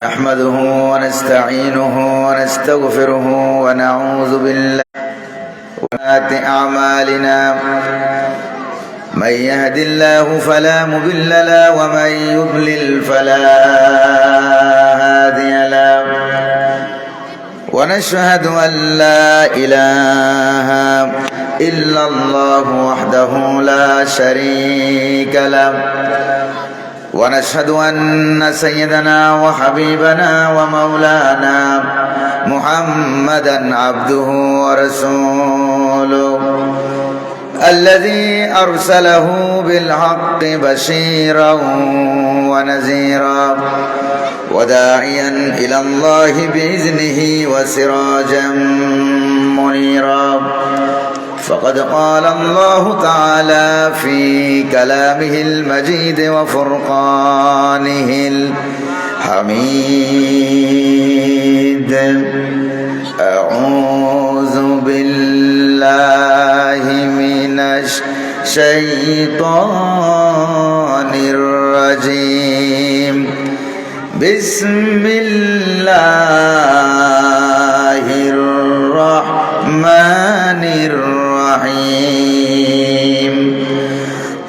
نحمده ونستعينه ونستغفره ونعوذ بالله من سيئات أعمالنا من يهد الله فلا مضل له ومن يضلل فلا هادي له ونشهد أن لا إله إلا الله وحده لا شريك له ونشهد أن سيدنا وحبيبنا ومولانا محمدا عبده ورسوله الذي أرسله بالحق بشيرا ونذيرا وداعيا إلى الله بإذنه وسراجا منيرا فقد قال الله تعالى في كلامه المجيد وفرقانه الحميد أعوذ بالله من الشيطان الرجيم بسم الله الرحمن الرحيم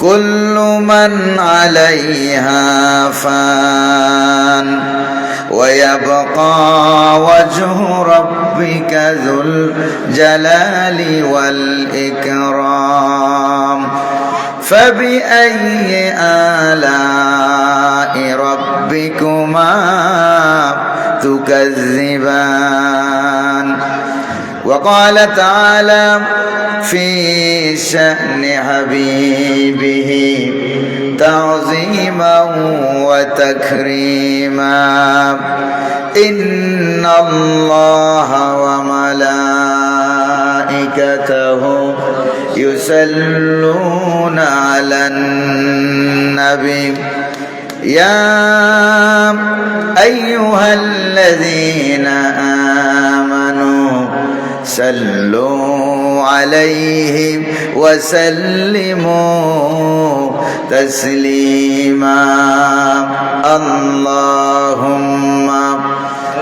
كل من عليها فان ويبقى وجه ربك ذو الجلال والإكرام فبأي آلاء ربكما تكذبان وقال تعالى في شأن حبيبه تعظيما وتكريما إن الله وملائكته يصلون على النبي يا أيها الذين آمنوا صلوا عليه وسلموا تسليما اللهم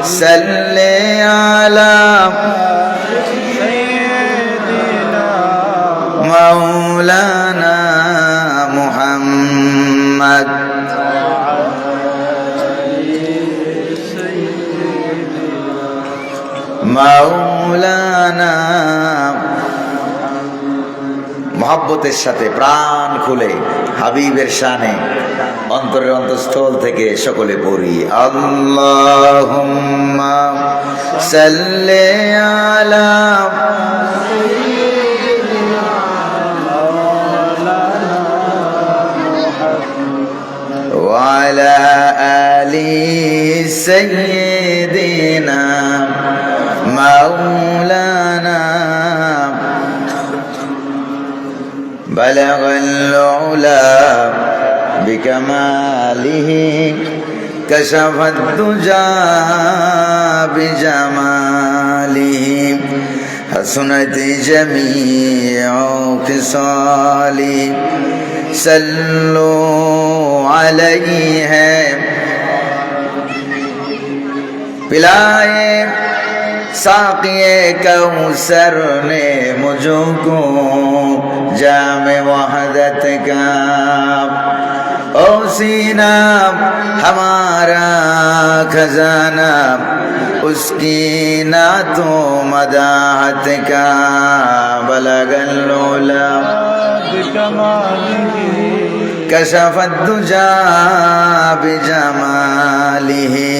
صل على سيدنا مولانا محمد মাওলানা মহব্বতের সাথে প্রাণ খুলে হাবিবের শানে অন্তরের অন্তঃস্থল থেকে সকলে পড়ি আল্লাহুম্মা সাল্লি আলা ওয়া আলা আলি সাইয়্যিদিনা مولانا بلغ العلا بكماله كشف الدجى بجماله حسنت جميع خصاله صلوا عليه पिलाए साक़िए कौसर ने मुझको जाम वहदत का ओ सीना हमारा खजाना उसकी ना तो मदाहत का बलगल लौला कशफत दुजा बिजमालिही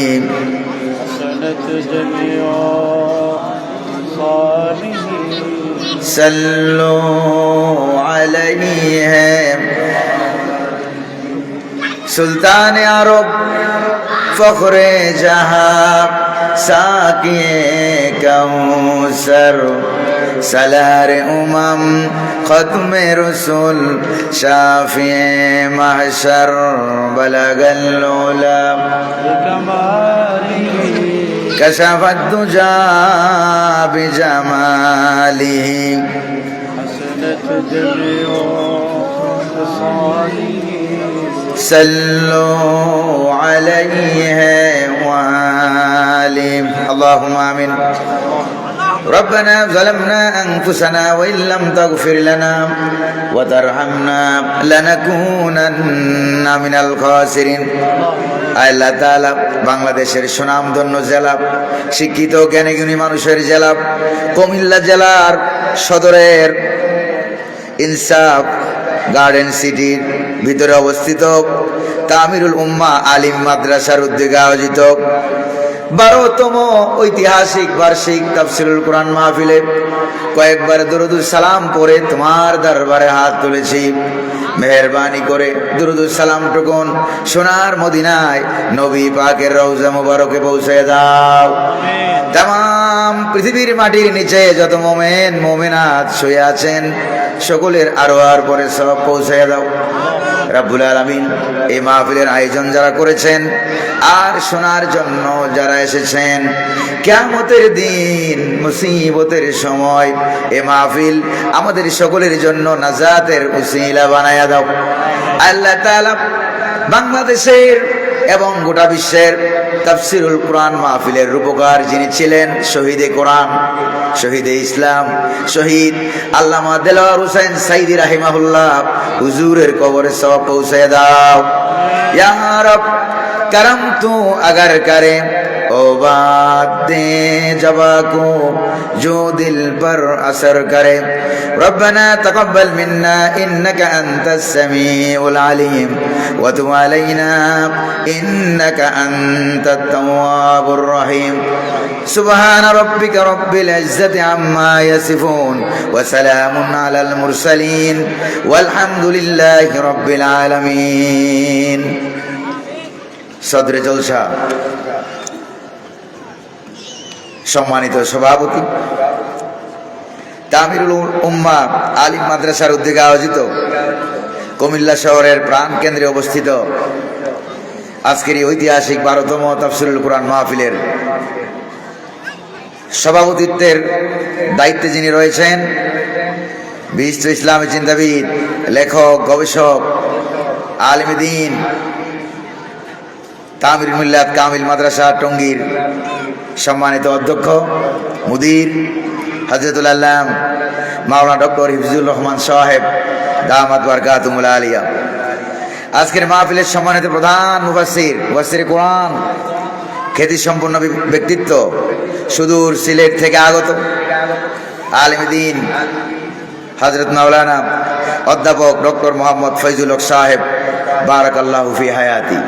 सल्लो अलैहि सुल्तान अरब फख्रे जहां साकिए कौसर सलार उमम खत्म रसूल शाफिए महशर बलगल उला كشف الدجى بجماله حسنت جميع خصاله सल्लु अलैहि वालिम अल्लाहुम्मा आमीन ربنا ظلمنا أنفسنا وإن لم تغفر لنا وترحمنا لنكونن من الخاسرين আল্লাহ তাআলা বাংলাদেশের সুনামধন্য জেলা, শিক্ষিত জ্ঞানীগুণী মানুষের জেলা, কুমিল্লা জেলার সদরের ইনসাফ গার্ডেন সিটির ভিতরে অবস্থিত তামিরুল উম্মাহ আলিম মাদ্রাসার উদ্যোগে আয়োজিত 12তম ঐতিহাসিক বার্ষিক তাফসীরুল কোরআন মাহফিলে কয়েকবার দুরূদুস সালাম পড়ে তোমার দরবারে হাত তুলেছি। মেহেরবানি করে দুরূদুস সালাম টুকুন সোনার মদিনায় নবী পাকের রওজা মুবারকে পৌঁছে দাও। তামাম পৃথিবীর মাটির নিচে যত মুমিন মুমিনাত শুয়ে আছেন সকলের আরোয়ার পরে সব পৌঁছে দাও রব্বুল আলামিন। এই মাহফিলের আয়োজন যারা করেছেন আর শোনার জন্য যারা এসেছেন, কিয়ামতের দিন মুসিবতের সময় এই মাহফিল আমাদের সকলের জন্য নাজাতের উসিলা বানায়া দাও। আল্লাহ তাআলা বাংলাদেশের এবং গোটা বিশ্বের তাফসীরুল কোরআন মাহফিলের রূপকার যিনি ছিলেন শহীদে কোরআন, শহীদে ইসলাম, শহীদ আল্লামা দেলোয়ার হোসেন সাইদি রাহিমাহুল্লাহ হুজুরের কবরে সওয়াব পৌঁছে দাও ইয়া রব। करम तू अगर करे ओ बात दे जवा को जो दिल पर असर करे। रब्बना तक़ब्बल मिन्ना इन्नका अंतस समीउल अलीम व तुब अलैना इन्नका अंतत तव्वाबुर रहीम। सुब्हान रब्बिका रब्बिल इज्जति अम्मा यसिफून व सलामुन अलल मुरसलीन वल्हम्दुलिल्लाहि रब्बिल आलमीन। সদরে জলসা সম্মানিত সভাপতি, তামিরুল উম্মাহ আলিম মাদ্রাসার উদ্যোগে আয়োজিত কুমিল্লা শহরের প্রাণ কেন্দ্রে অবস্থিত আজকের এই ঐতিহাসিক 12তম তাফসীরুল কোরআন মাহফিলের সভাপতিত্বের দায়িত্বে যিনি রয়েছেন বিশিষ্ট ইসলামী চিন্তাবিদ, লেখক, গবেষক, আলেম দ্বীন, তামিরুল মিল্লাত কামিল মাদ্রাসা টঙ্গীর সম্মানিত অধ্যক্ষ মুদির হযরতুল আল্লাম মাওলানা ডক্টর হিফজুর রহমান সাহেব দামাত বারকাতুহুল আলিয়া, আজকের মাহফিলের সম্মানিত প্রধান মুফাসসির কোরআন, খ্যাতি সম্পন্ন ব্যক্তিত্ব, সুদূর সিলেট থেকে আগত আলেম দ্বীন হযরত মাওলানা অধ্যাপক ডক্টর মোহাম্মদ ফয়জুল হক সাহেব বারাকাল্লাহু ফি হায়াতি।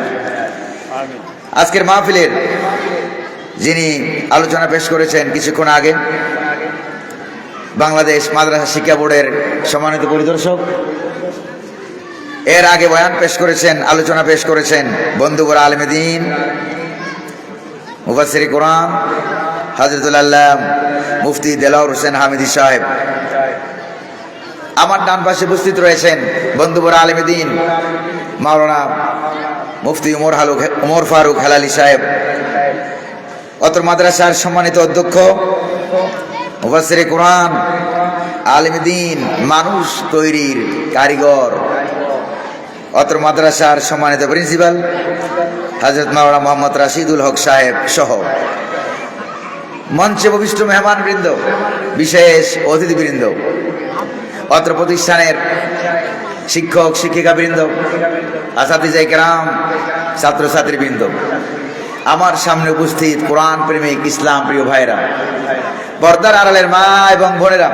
আজকের মাহফিলের যিনি আলোচনা পেশ করেছেন কিছুক্ষণ আগে, বাংলাদেশ মাদ্রাসা শিক্ষা বোর্ডের সম্মানিত পরিদর্শক, এর আগে বয়ান পেশ করেছেন, আলোচনা পেশ করেছেন বন্ধুবর আলেম দ্বীন মুফাসসির কোরআন হযরতুল আল্লাহ মুফতি দেলোয়ার হোসেন হামিদি সাহেব। আমার ডান পাশে উপস্থিত রয়েছেন বন্ধুবর আলেম দ্বীন মাওলানা মুফতি উমর ফারুক হেলালি সাহেব, অত্র মাদ্রাসার সম্মানিত অধ্যক্ষ মুফাসসির কোরআন, আলেম দ্বীন, মানুষ তৈরির কারিগর, অত্র মাদ্রাসার সম্মানিত প্রিন্সিপাল হযরত মাওলানা মোহাম্মদ রাশিদুল হক সাহেব সহ মঞ্চে উপবিষ্ট মেহমানবৃন্দ, বিশেষ অতিথিবৃন্দ, অত্র প্রতিষ্ঠানের শিক্ষক শিক্ষিকাবৃন্দ, আসাতিজে কেরাম, ছাত্রছাত্রীবৃন্দ, আমার সামনে উপস্থিত কোরআন প্রেমিক ইসলাম প্রিয় ভাইরা, পর্দার আড়ালের মা এবং বোনেরা,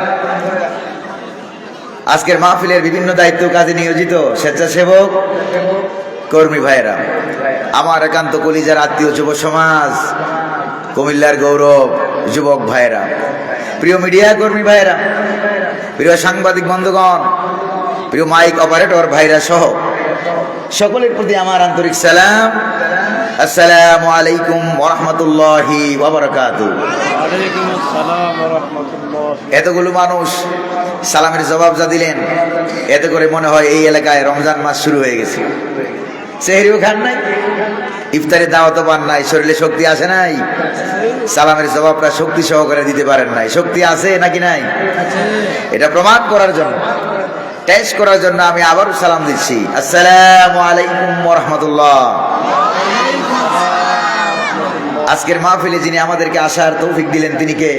আজকের মাহফিলের বিভিন্ন দায়িত্ব কাজে নিয়োজিত স্বেচ্ছাসেবক কর্মী ভাইরা, আমার একান্ত কলিজার আত্মীয় যুব সমাজ, কুমিল্লার গৌরব যুবক ভাইরা, প্রিয় মিডিয়া কর্মী ভাইরা, প্রিয় সাংবাদিক বন্ধুগণ, প্রিয় মাইক অপারেটর ভাইরা সহ সকলের প্রতি আমার আন্তরিক সালাম। আসসালামু আলাইকুম ওয়া রাহমাতুল্লাহি ওয়া বারাকাতুহু। ওয়ালাইকুম আসসালাম ওয়া রাহমাতুল্লাহ। এতগুলো মানুষ সালামের জবাব যা দিলেন, এতে করে মনে হয় এই এলাকায় রমজান মাস শুরু হয়ে গেছে। সেহরিও খান নাই, ইফতারের দাওয়াতও পান নাই, শরীরে শক্তি আসে নাই, সালামের জবাবটা শক্তি সহকারে দিতে পারেন নাই। শক্তি আছে নাকি নাই? এটা প্রমাণ করার জন্য টেস্ট করার জন্য আমি আবারও সালাম দিচ্ছি। আসসালামু আলাইকুম ওয়া রাহমাতুল্লাহ। আজকের মাহফিলে যিনি আমাদেরকে আসার তৌফিক দিলেন তিনি কে?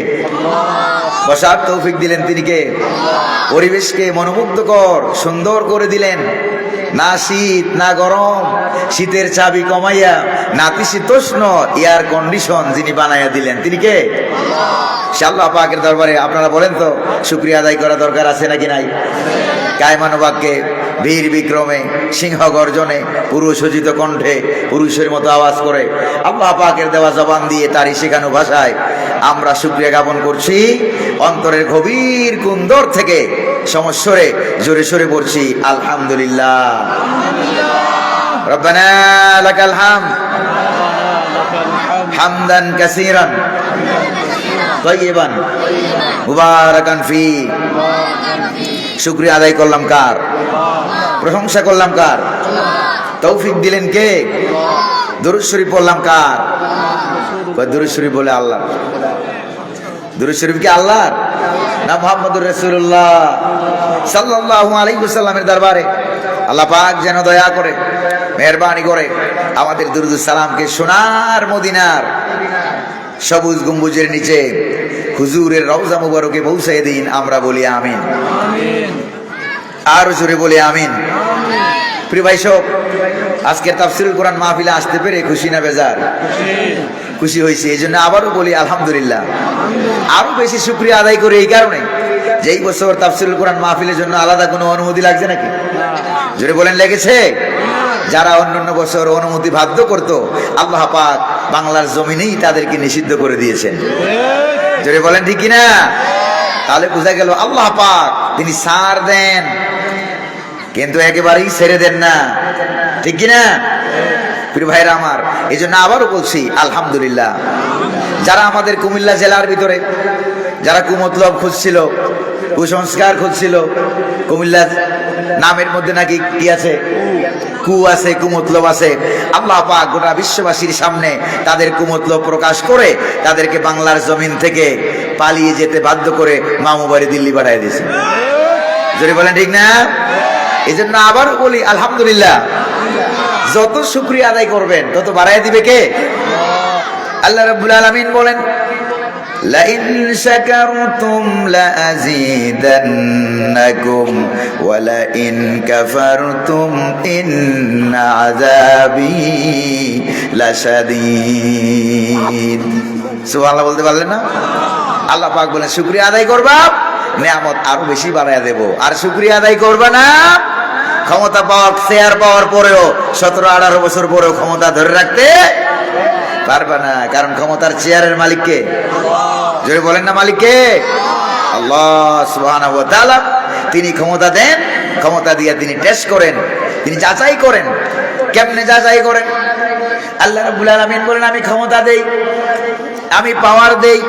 বসার তৌফিক দিলেন তিনি কে? পরিবেশকে মনোমুগ্ধকর সুন্দর করে দিলেন। না শীত না গরম, শীতের চাবি কমাইয়া নাতিশীতোষ্ণ এয়ার কন্ডিশন যিনি বানাইয়া দিলেন তিনি কে? আল্লাহ পাকের দরবারে আপনারা বলেন তো শুকরিয়া আদায় করা দরকার আছে নাকি নাই? কায়মানবাক্যে বীর বিক্রমে সিংহ গর্জনে পুরুষোচিত কণ্ঠে পুরুষের মতো আওয়াজ করে আল্লাহ পাকের দেওয়া জবান দিয়ে তারই শেখানো ভাষায় আমরা শুকরিয়া জ্ঞাপন করছি। অন্তরের গভীর কুন্দর থেকে সমস্বরে জোরে সোরে পড়ছি আলহামদুলিল্লাহ। রব্বানা লাকাল হামদ হামদান কাসীরান তাইয়িবান মুবারাকান ফি। শুকরিয়া আদায় করলাম কার? প্রশংসা করলাম কার? তৌফিক দিলেন কে? দুরূদ শরীফ পড়লাম কার? দুরূদ শরীফ বলে আল্লাহ। দুরূদ শরীফ কি আল্লাহর না মুহাম্মদুর রাসূলুল্লাহ সাল্লাল্লাহু আলাইহি ওয়াসাল্লামের দরবারে আল্লাহ পাক যেন দয়া করে মেহেরবানি করে আমাদের দুরূদ সালামকে সোনার মদিনার সবুজ গম্বুজের নিচে হুজুরের রওজা মুবারকে পৌঁছায় দিন। আমরা বলি আমিন, আর জোরে বলি আমিন। প্রিয় ভাই সব, আজকের তাফসীরুল কোরআন মাহফিলে আসতে পেরে খুশি না বেজার? খুশি হয়েছি। এই জন্য আবারও বলি আলহামদুলিল্লাহ। আরো বেশি শুকরিয়া আদায় করি এই কারণে যে এই বছর তাফসীরুল কোরআন মাহফিলের জন্য আলাদা কোনো অনুমতি লাগছে নাকি? জোরে বলেন লেগেছে? যারা অন্যান্য বছর অনুমতি বাধ্য করত আল্লাহ পাক বাংলার জমিনেই তাদেরকে নিষিদ্ধ করে দিয়েছেন। জোরে বলেন ঠিক কিনা? তাহলে বোঝা গেল আল্লাহ পাক তিনি ছাড় দেন কিন্তু একেবারেই ছেড়ে দেন না, ঠিক কিনা? প্রিয় ভাইরা আমার, এই জন্য আবারও বলছি আলহামদুলিল্লাহ। যারা আমাদের কুমিল্লা জেলার ভিতরে যারা কুমতলব খুঁজছিল, কুসংস্কার খুঁজছিল, কুমিল্লা নামের মধ্যে নাকি কি আছে? কু আছে, কুমতলব আছে। আল্লাহ পাক গোটা বিশ্ববাসীর সামনে তাদের কুমতলব প্রকাশ করে তাদেরকে বাংলার জমিন থেকে পালিয়ে যেতে বাধ্য করে মামু বাড়ি দিল্লি পাঠিয়ে দিয়েছে। যদি বলেন ঠিক না? এই জন্য আবার বলি আলহামদুলিল্লাহ। যত শুকরিয়া আদায় করবেন তত বাড়ায় দিবে কে? আল্লাহ রাব্বুল আলামিন বলেন লাইন শাকারতুম লাযীদান্নাকুম ওয়া লাইন কাফারতুম ইন্না আযাবি লাশাদীদ। সুবহানাল্লাহ বলতে পারলেন না? আল্লাহ পাক বলেন শুকরিয়া আদায় করবা, নিয়ামত আরো বেশি বাড়ায় দেব। আর শুকরিয়া আদায় করবা না, ক্ষমতা পাওয়ার চেয়ার পাওয়ার পরেও 17-18 বছর পরেও ক্ষমতা ধরে রাখতে পারবা না। কারণ ক্ষমতার চেয়ারের মালিক কে? জোরে বলেন না, মালিক কে? আল্লাহ সুবহানাহু ওয়া তাআলা। তিনি ক্ষমতা দেন, ক্ষমতা দিয়ে তিনি টেস্ট করেন, তিনি যাচাই করেন। কেমনে যাচাই করেন? আল্লাহ রাব্বুল আলামিন বলেন আমি ক্ষমতা দেই, আমি পাওয়ার দেই,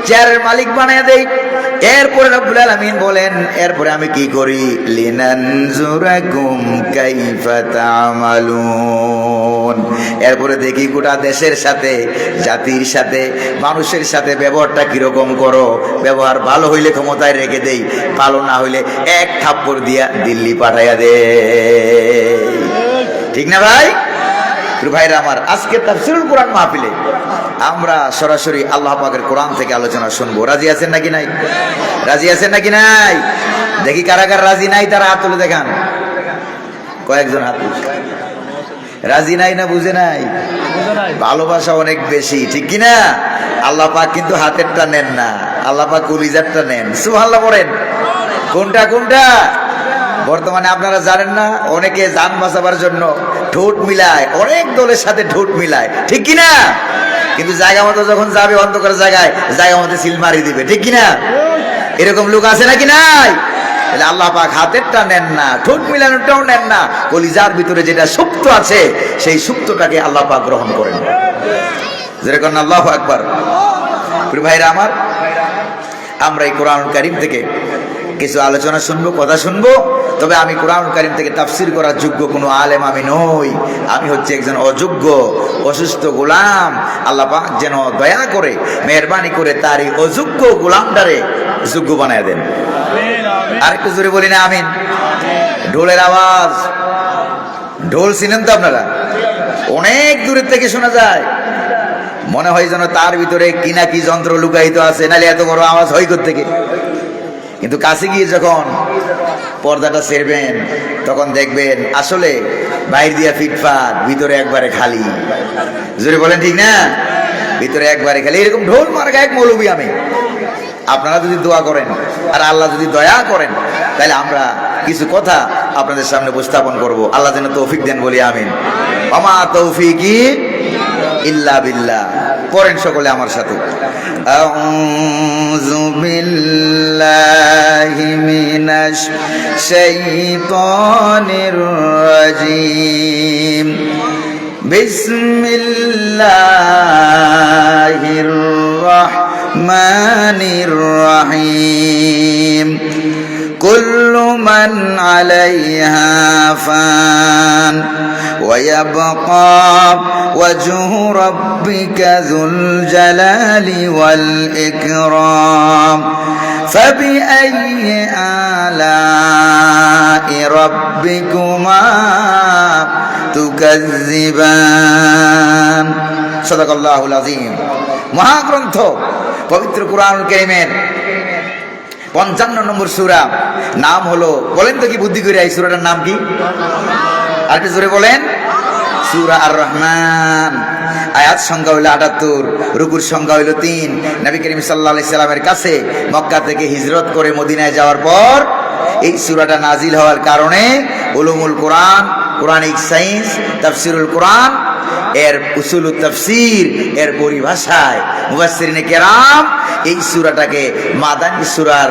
চেয়ারের মালিক বানিয়ে দেই। এরপরে রব্বুল আলামিন বলেন এরপরে আমি কি করি? লিনানজুরাকুম কাইফা তা'মালুন। এরপরে দেখি গোটা দেশের সাথে, জাতির সাথে, মানুষের সাথে ব্যবহারটা কিরকম করো। ব্যবহার ভালো হইলে ক্ষমতায় রেখে দেই, ভালো না হইলে এক থাপ্পড় দিয়া দিল্লি পাঠাইয়া দে। ঠিক না ভাই? ভাইরা আমার, আজকে তাফসীরুল কোরআন মাহফিলে আমরা সরাসরি আল্লাহ পাকের কোরআন থেকে আলোচনা শুনবো। রাজি আছেন নাকি নাই? রাজি আছেন নাকি নাই? দেখি কারা কারা রাজি নাই তারা হাত তুলে দেখান। কয়েকজন হাত তুলছে। রাজি নাই না বুঝে নাই? ভালোবাসা অনেক বেশি, ঠিক কিনা? আল্লাহ পাক কিন্তু হাতেরটা নেন না, আল্লাহ পাক কলিজারটা নেন। সুবহানাল্লাহ বলেন। কোনটা কোনটা? বর্তমানে আপনারা জানেন না, অনেকে জান বাঁচাবার জন্য ঠোঁট মিলায়, অনেক দলের সাথে ঠোঁট মিলায়, ঠিক কিনা? কিন্তু জায়গা মতো যখন যাবে অন্ধকার জায়গায়, জায়গা মতো সিল মারি দিবে, ঠিক কিনা? এরকম লোক আছে নাকি নাই? তাহলে আল্লাহ পাক হাতেরটা নেন না, ঠোঁট মিলানোটাও নেন না, কলিজার ভিতরে যেটা সুপ্ত আছে সেই সুপ্তটাকে আল্লাহ পাক গ্রহণ করেন। যেরকম আল্লাহু আকবার। প্রিয় ভাইরা আমার, আমরা এই কোরআনুল কারীম থেকে কিছু আলোচনা শুনবো, কথা শুনবো। তবে আমি কোরআন কারীম থেকে তাফসীর করার যোগ্য কোনো আলেম আমি নই। আমি হচ্ছে একজন অযোগ্য অসুস্থ গোলাম। আল্লাহ পাক যেন দয়া করে মেহেরবানি করে তার এই অযোগ্য গোলামটারে যোগ্য বানায় দেন। আর একটু জোরে বলি না আমিন। ঢোলের আওয়াজ, ঢোল চিনেন তো আপনারা? অনেক দূরের থেকে শোনা যায়, মনে হয় যেন তার ভিতরে কি না কি যন্ত্র লুকায়িত আছে, নাহলে এত বড় আওয়াজ হয় কোত্থেকে। কিন্তু কাছে গিয়ে যখন পর্দাটা ছেড়বেন তখন দেখবেন আসলে বাইর দিয়া ফিটফাট, ভিতরে একবারে খালি। জোরে বলেন ঠিক না? ভিতরে একবারে খালি। এরকম ঢোল মার্কা এক মৌলবী আমি। আপনারা যদি দোয়া করেন আর আল্লাহ যদি দয়া করেন, তাহলে আমরা কিছু কথা আপনাদের সামনে উপস্থাপন করব। আল্লাহ যেন তৌফিক দেন, বলি আমিন। ওমা তৌফিকি ইল্লা বিল্লাহ। পড়েন সকলে আমার সাথে। আউযু বিল্লাহি মিনাশ শাইতানির রাজিম। বিসমিল্লাহির রাহমানির রাহিম। কুল্লু মান আলাইহা ফান ওয়া ইয়াবকা ওয়াজহু রাব্বিকা যুল জালালি ওয়াল ইকরাম। ফাবিআইয়ি আলাই রাব্বিকুমা তুকাজ্জিবান। সাদাকাল্লাহুল আযীম। মহাগ্রন্থ পবিত্র কোরআনুল কারীমের 55 নম্বর সূরা, নাম হলো, বলেন তো কি বুদ্ধি করে, এই সূরাটার নাম কি? আর একটু জোরে বলেন। সূরা আর রহমান। আয়াত সংখ্যা হইল 78, রুকুর সংখ্যা হইল 3। নবী করিম সাল্লাল্লাহু আলাইহি সাল্লামের কাছে মক্কা থেকে হিজরত করে মদিনায় যাওয়ার পর এই সূরাটা নাজিল হওয়ার কারণে উলুমুল কোরআন, কোরআনিক সায়েন্স, তাফসীরুল কোরআন, এর উসুলুত তাফসীর, এর পরিভাষায় মুফাসসিরিনে কেরাম এই সূরাটাকে মাদানী সূরার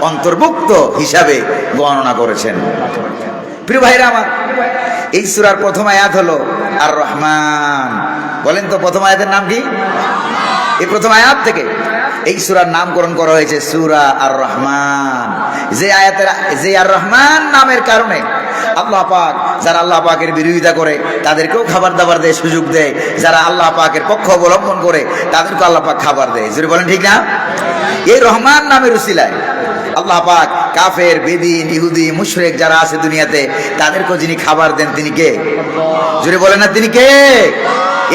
অন্তর্ভুক্ত হিসাবে গণনা করেছেন। প্রিয় ভাইরা আমার, এই সূরার প্রথম আয়াত হলো আর রহমান। বলেন তো প্রথম আয়াতের নাম কি? এই প্রথম আয়াত থেকে এই সূরার নামকরণ করা হয়েছে সূরা আর রহমান। যে আয়াতের, যে আর রহমান নামের কারণে আল্লাহ পাক যারা আল্লাহ পাকের বিরোধিতা করে তাদেরকেও খাবার দাবার দেয়, সুযোগ দেয়। যারা আল্লাহ পাকের পক্ষ অবলম্বন করে তাদেরকেও আল্লাহ পাক খাবার দেয়। যদি বলেন ঠিক না? এই রহমান নামের উসিলায় আল্লাহ পাক কাফের, বেদিন, ইহুদি, মুশরিক যারা আছে দুনিয়াতে তাদেরকেও যিনি খাবার দেন তিনি কে? জোরে বলেন না, তিনি কে?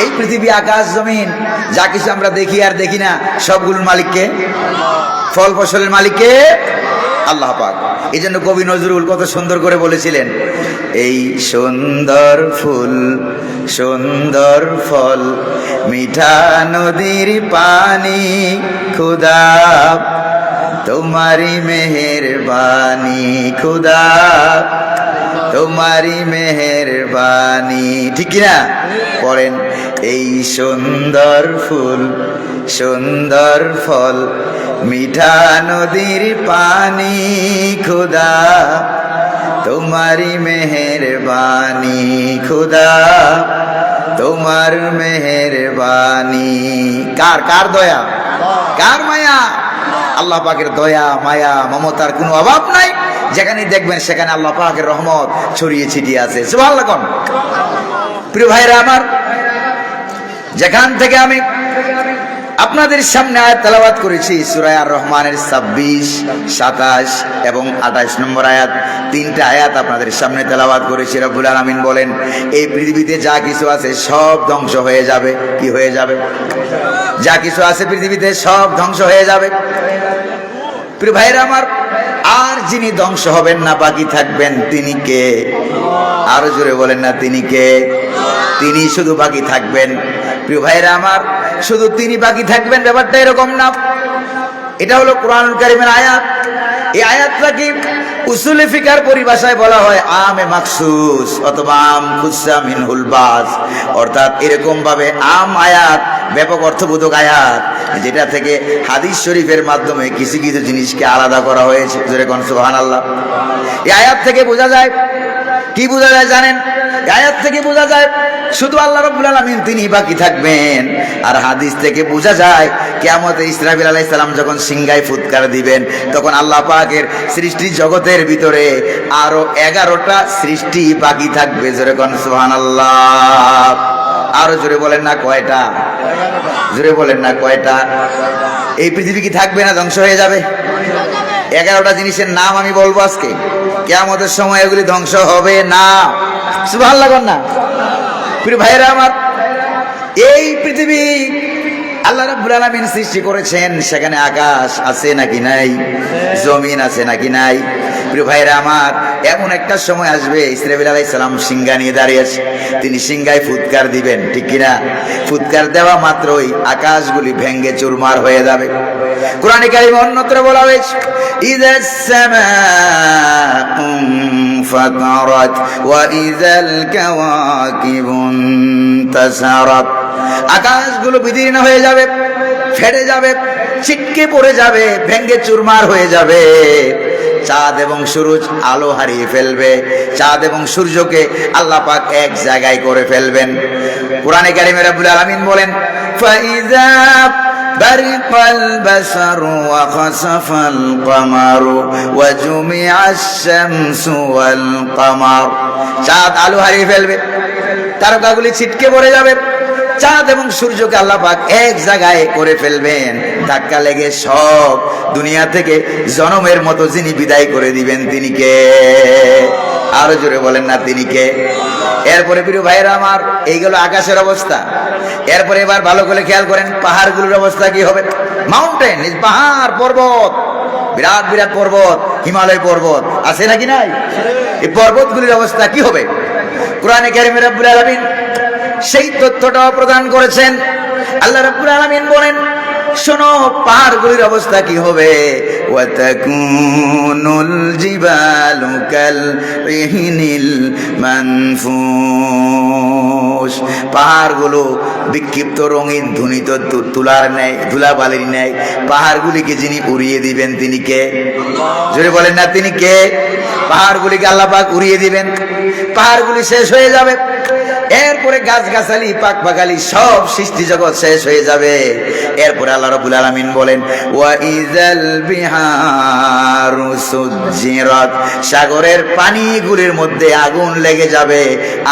এই পৃথিবী, আকাশ, জমিন যা কিছু আমরা দেখি আর দেখি না, সবগুলোর মালিক কে? ফল ফসলের মালিক কে? আল্লাহ পাক। এই জন্য কবি নজরুল কত সুন্দর করে বলেছিলেন, এই সুন্দর ফুল সুন্দর ফল মিঠা নদীর পানি, খুদা তোমারি মেহেরবানি, খুদা তোমারি মেহেরবানি। ঠিক কিনা? পড়েন, এই সুন্দর ফুল সুন্দর ফল মিঠা নদীর পানি, খুদা তোমারি মেহেরবানি, খুদা তোমার মেহেরবানি। কার কার দয়া, কার মায়া? আল্লাহ পাকের দয়া, মায়া, মমতার কোনো অভাব নাই। যেখানে দেখবেন সেখানে আল্লাহ পাকের রহমত ছড়িয়ে ছিটিয়ে আছে। সুবহানাল্লাহ। প্রিয় ভাইরা আমার, যেখান থেকে আমি আপনাদের সামনে আয়াত তেলাওয়াত করেছি সূরা আর রহমানের 26, 27 এবং 28 নম্বর আয়াত, তিনটা আয়াত আপনাদের সামনে তেলাওয়াত করেছি। রব্বুল আলামিন বলেন, এই পৃথিবীতে যা কিছু আছে সব ধ্বংস হয়ে যাবে। কি হয়ে যাবে? যা কিছু আছে পৃথিবীতে সব ধ্বংস হয়ে যাবে। প্রিয় ভাইরা আমার, আর যিনি ধ্বংস হবেন না, বাকি থাকবেন, তিনি কে? আরো জোরে বলেন না, তিনি কে? তিনি শুধু বাকি থাকবেন। প্রিয় ভাইরা আমার, শুধু তিনি বাকি থাকবেন ব্যাপারটা এরকম না। এটা হলো কোরআনুল কারীমের আয়াত। এই আয়াতটাকে উসুলে ফিকার পরিভাষায় বলা হয় আমে মাখসুস অথবা আম খুসসা মিনহুল বাস। অর্থাৎ এরকম ভাবে আম আয়াত, ব্যাপক অর্থবোধক আয়াত, যেটা থেকে হাদিস শরীফের মাধ্যমে কিছু কিছু জিনিসকে আলাদা করা হয়েছে। জোরে কোন সুবহানাল্লাহ। এই আয়াত থেকে বোঝা যায়, কি বোঝা যায় জানেন? আয়াত থেকে বোঝা যায় শুধু আল্লাহ রাব্বুল আলামিন তিনি বাকি থাকবেন। আর হাদিস থেকে বোঝা যায় কিয়ামতে ইসরাফিল আলাইহিস সালাম যখন সিংহায় ফুৎকার দিবেন, তখন আল্লাহ পাকের সৃষ্টি জগতের ভিতরে আরো 11টা সৃষ্টি বাকি থাকবে। জোরে কোন সুবহানাল্লাহ। আরো জোরে বলেন না কয়টা? জোরে বলেন না কয়টা? এই পৃথিবী কি থাকবে না ধ্বংস হয়ে যাবে? 11টা জিনিসের নাম আমি বলবো আজকে, কিয়ামতের সময় এগুলি ধ্বংস হবে না। সুবহানাল্লাহ বলেন না। প্রিয় ভাইরা আমার, এই পৃথিবী আল্লাহ রাব্বুল আলামিন সৃষ্টি করেছেন, সেখানে আকাশ আছে নাকি নাই, জমিন আছে নাকি নাই? প্রিয় ভাইরা আমার, এমন একটা সময় আসবে ইসরাফিল আলাইহিস সালাম সিংহা নিয়ে দাঁড়িয়ে আছে, তিনি সিংহায় ফুৎকার দিবেন, ঠিক কিনা? ফুৎকার দেওয়া মাত্রই আকাশগুলি ভেঙ্গে চুরমার হয়ে যাবে। কোরআনে কারিমে অন্যত্র বলা হয়েছে, ইযাস সামাউ ফাতারাত ওয়া ইযাল কাওয়াকিবু ইনতাসারাত। আকাশগুলো বিদীর্ণ হয়ে যাবে, ফেটে যাবে, ছিটকে পড়ে যাবে, ভেঙ্গে চুরমার হয়ে যাবে। চাঁদ এবং সূরজ আলো হারিয়ে ফেলবে, চাঁদ এবং সূর্যকে আল্লাহ পাক এক জায়গায় করে ফেলবেন। কোরআনে কারিমে রব্বুল আলামিন বলেন, ফাইযা বারিকাল বাসারু ওয়া খাসাফাল কামারু ওয়া জুমিআশ শামসু ওয়াল কামার। চাঁদ আলো হারিয়ে ফেলবে, তারকাগুলি ছিটকে পড়ে যাবে, চাঁদ এবং সূর্যকে আল্লাহ পাক এক জায়গায় করে ফেলবেন। ধাক্কা লেগে সব দুনিয়া থেকে জনমের মতো যিনি বিদায় করে দিবেন, তিনি কে? আরো জোরে বলেন না, তিনি কে? এরপরে প্রিয় ভাইরা আমার, এইগুলো আকাশের অবস্থা। এরপরে এবার ভালো করে খেয়াল করেন, পাহাড়গুলোর অবস্থা কি হবে? মাউন্টেন, পাহাড়, পর্বত, বিরাট বিরাট পর্বত, হিমালয় পর্বত আছে নাকি নাই? এই পর্বতগুলির অবস্থা কি হবে? কোরআনে কারিমে রব্বুল আলামিন সেই তথ্যটাও প্রদান করেছেন। আল্লাহ রাব্বুল আলামিন বলেন, শোনো পাহাড়গুলির অবস্থা কি হবে। ওয়া তাকুনুল জিবালু কাল ইহনিল মানফুস। পাহাড়গুলো বিক্ষিপ্ত রঙিন ধুনিত তুলার ন্যায়, ধুলাবালির ন্যায়। পাহাড়গুলিকে যিনি উড়িয়ে দিবেন, তিনি কে? জোরে বলেন না, তিনি কে? পাহাড়গুলিকে আল্লাহ পাক উড়িয়ে দিবেন, পাহাড়গুলি শেষ হয়ে যাবে। এরপরে গাছগাছালি, পাক পাখালি সব সৃষ্টি জগৎ শেষ হয়ে যাবে। এরপরে আল্লাহ রাব্বুল আলামিন বলেন, ওয়া ইযাল বিহারু সুজ্জিরাত। সাগরের পানিগুলির মধ্যে আগুন লেগে যাবে,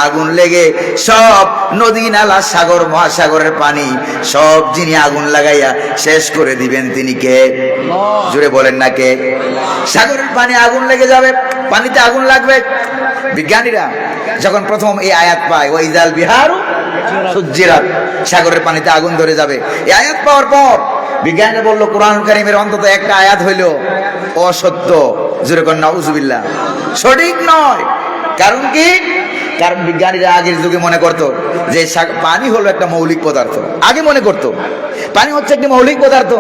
আগুন লেগে সব নদী নালা, সাগর, মহাসাগরের পানি সব যিনি আগুন লাগাইয়া শেষ করে দিবেন, তিনি কে? জোরে বলেন না, কে? সাগরের পানি আগুন লেগে যাবে, পানিতে আগুন লাগবে। বিজ্ঞানীরা যখন প্রথম এই আয়াত পায়, ওয়া ইযাল বিহারু সুজ্জিরাত, সাগরের পানিতে আগুন ধরে যাবে, এই আয়াত পাওয়ার পর বিজ্ঞানীরা বলল, কোরআন কারীমের অন্তত একটা আয়াত হইল অসত্য। জোরে কোন নাউজুবিল্লাহ, সঠিক নয়। কারণ কি? কারণ বিজ্ঞানীরা আগের যুগে মনে করতো যে পানি হলো একটা মৌলিক পদার্থ। আগে মনে করতো পানি হচ্ছে একটি মৌলিক পদার্থ।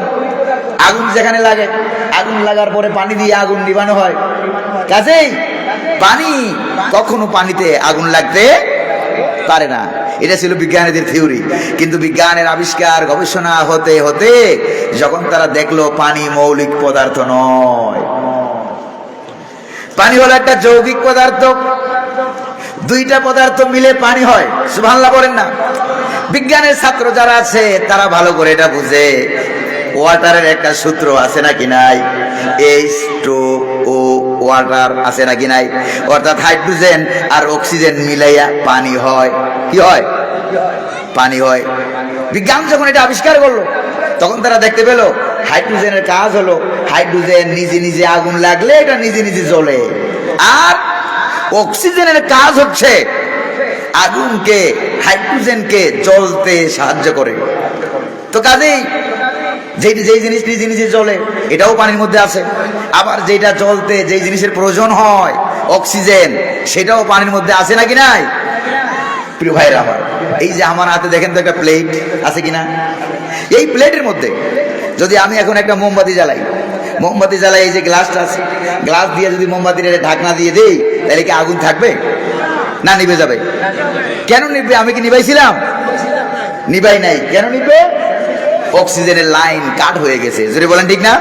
আগুন যেখানে লাগে, আগুন লাগার পরে পানি দিয়ে আগুন নিভানো হয়। কাজেই পানি কখনো পানিতে আগুন লাগতে পারে না। এটা ছিল বিজ্ঞানীদের থিওরি। কিন্তু বিজ্ঞানের আবিষ্কার, গবেষণা হতে হতে যখন তারা দেখলো পানি মৌলিক পদার্থ নয়, পানি হলো একটা যৌগিক পদার্থ, দুইটা পদার্থ মিলে পানি হয়। সুবহানাল্লাহ বলেন না। বিজ্ঞানের ছাত্র যারা আছে তারা ভালো করে এটা বুঝে। ওয়াটারের একটা সূত্র আছে নাকি নাই? H2O ওয়াটার আছে নাকি নাই? অর্থাৎ হাইড্রোজেন আর অক্সিজেন মিলাইয়া পানি হয়। কি হয়? পানি হয়। বিজ্ঞান যখন এটা আবিষ্কার করলো, তখন তারা দেখতে পেল হাইড্রোজেনের কাজ হলো, হাইড্রোজেন নিজে নিজে আগুন লাগলে এটা নিজে নিজে জ্বলে। আর অক্সিজেনের কাজ হচ্ছে আগুনকে, হাইড্রোজেনকে জ্বলতে সাহায্য করে। তো কাজেই যেই জিনিসটি নিজে নিজে জ্বলে, এটাও পানির মধ্যে আছে। আবার যেটা জ্বলতে যেই জিনিসের প্রয়োজন হয়, অক্সিজেন, সেটাও পানির মধ্যে আছে নাকি নাই? প্রিয় ভাইরা আমার, এই যে আমার হাতে দেখেন তো একটা প্লেট আছে কিনা? এই প্লেটের মধ্যে যদি আমি এখন একটা মোমবাতি জ্বালাই, মোমবাতি জ্বালাই, এই যে গ্লাসটা আছে, গ্লাস দিয়ে যদি মোমবাতির ঢাকনা দিয়ে দেই, তাহলে কি আগুন থাকবে না নিভে যাবে? কেন নিভবে? আমি কি নিভাইছিলাম? নিভাই নাই। কেন নিভবে? অক্সিজেনের লাইন কাট হয়ে গেছে। যদি বলেন ঠিক না?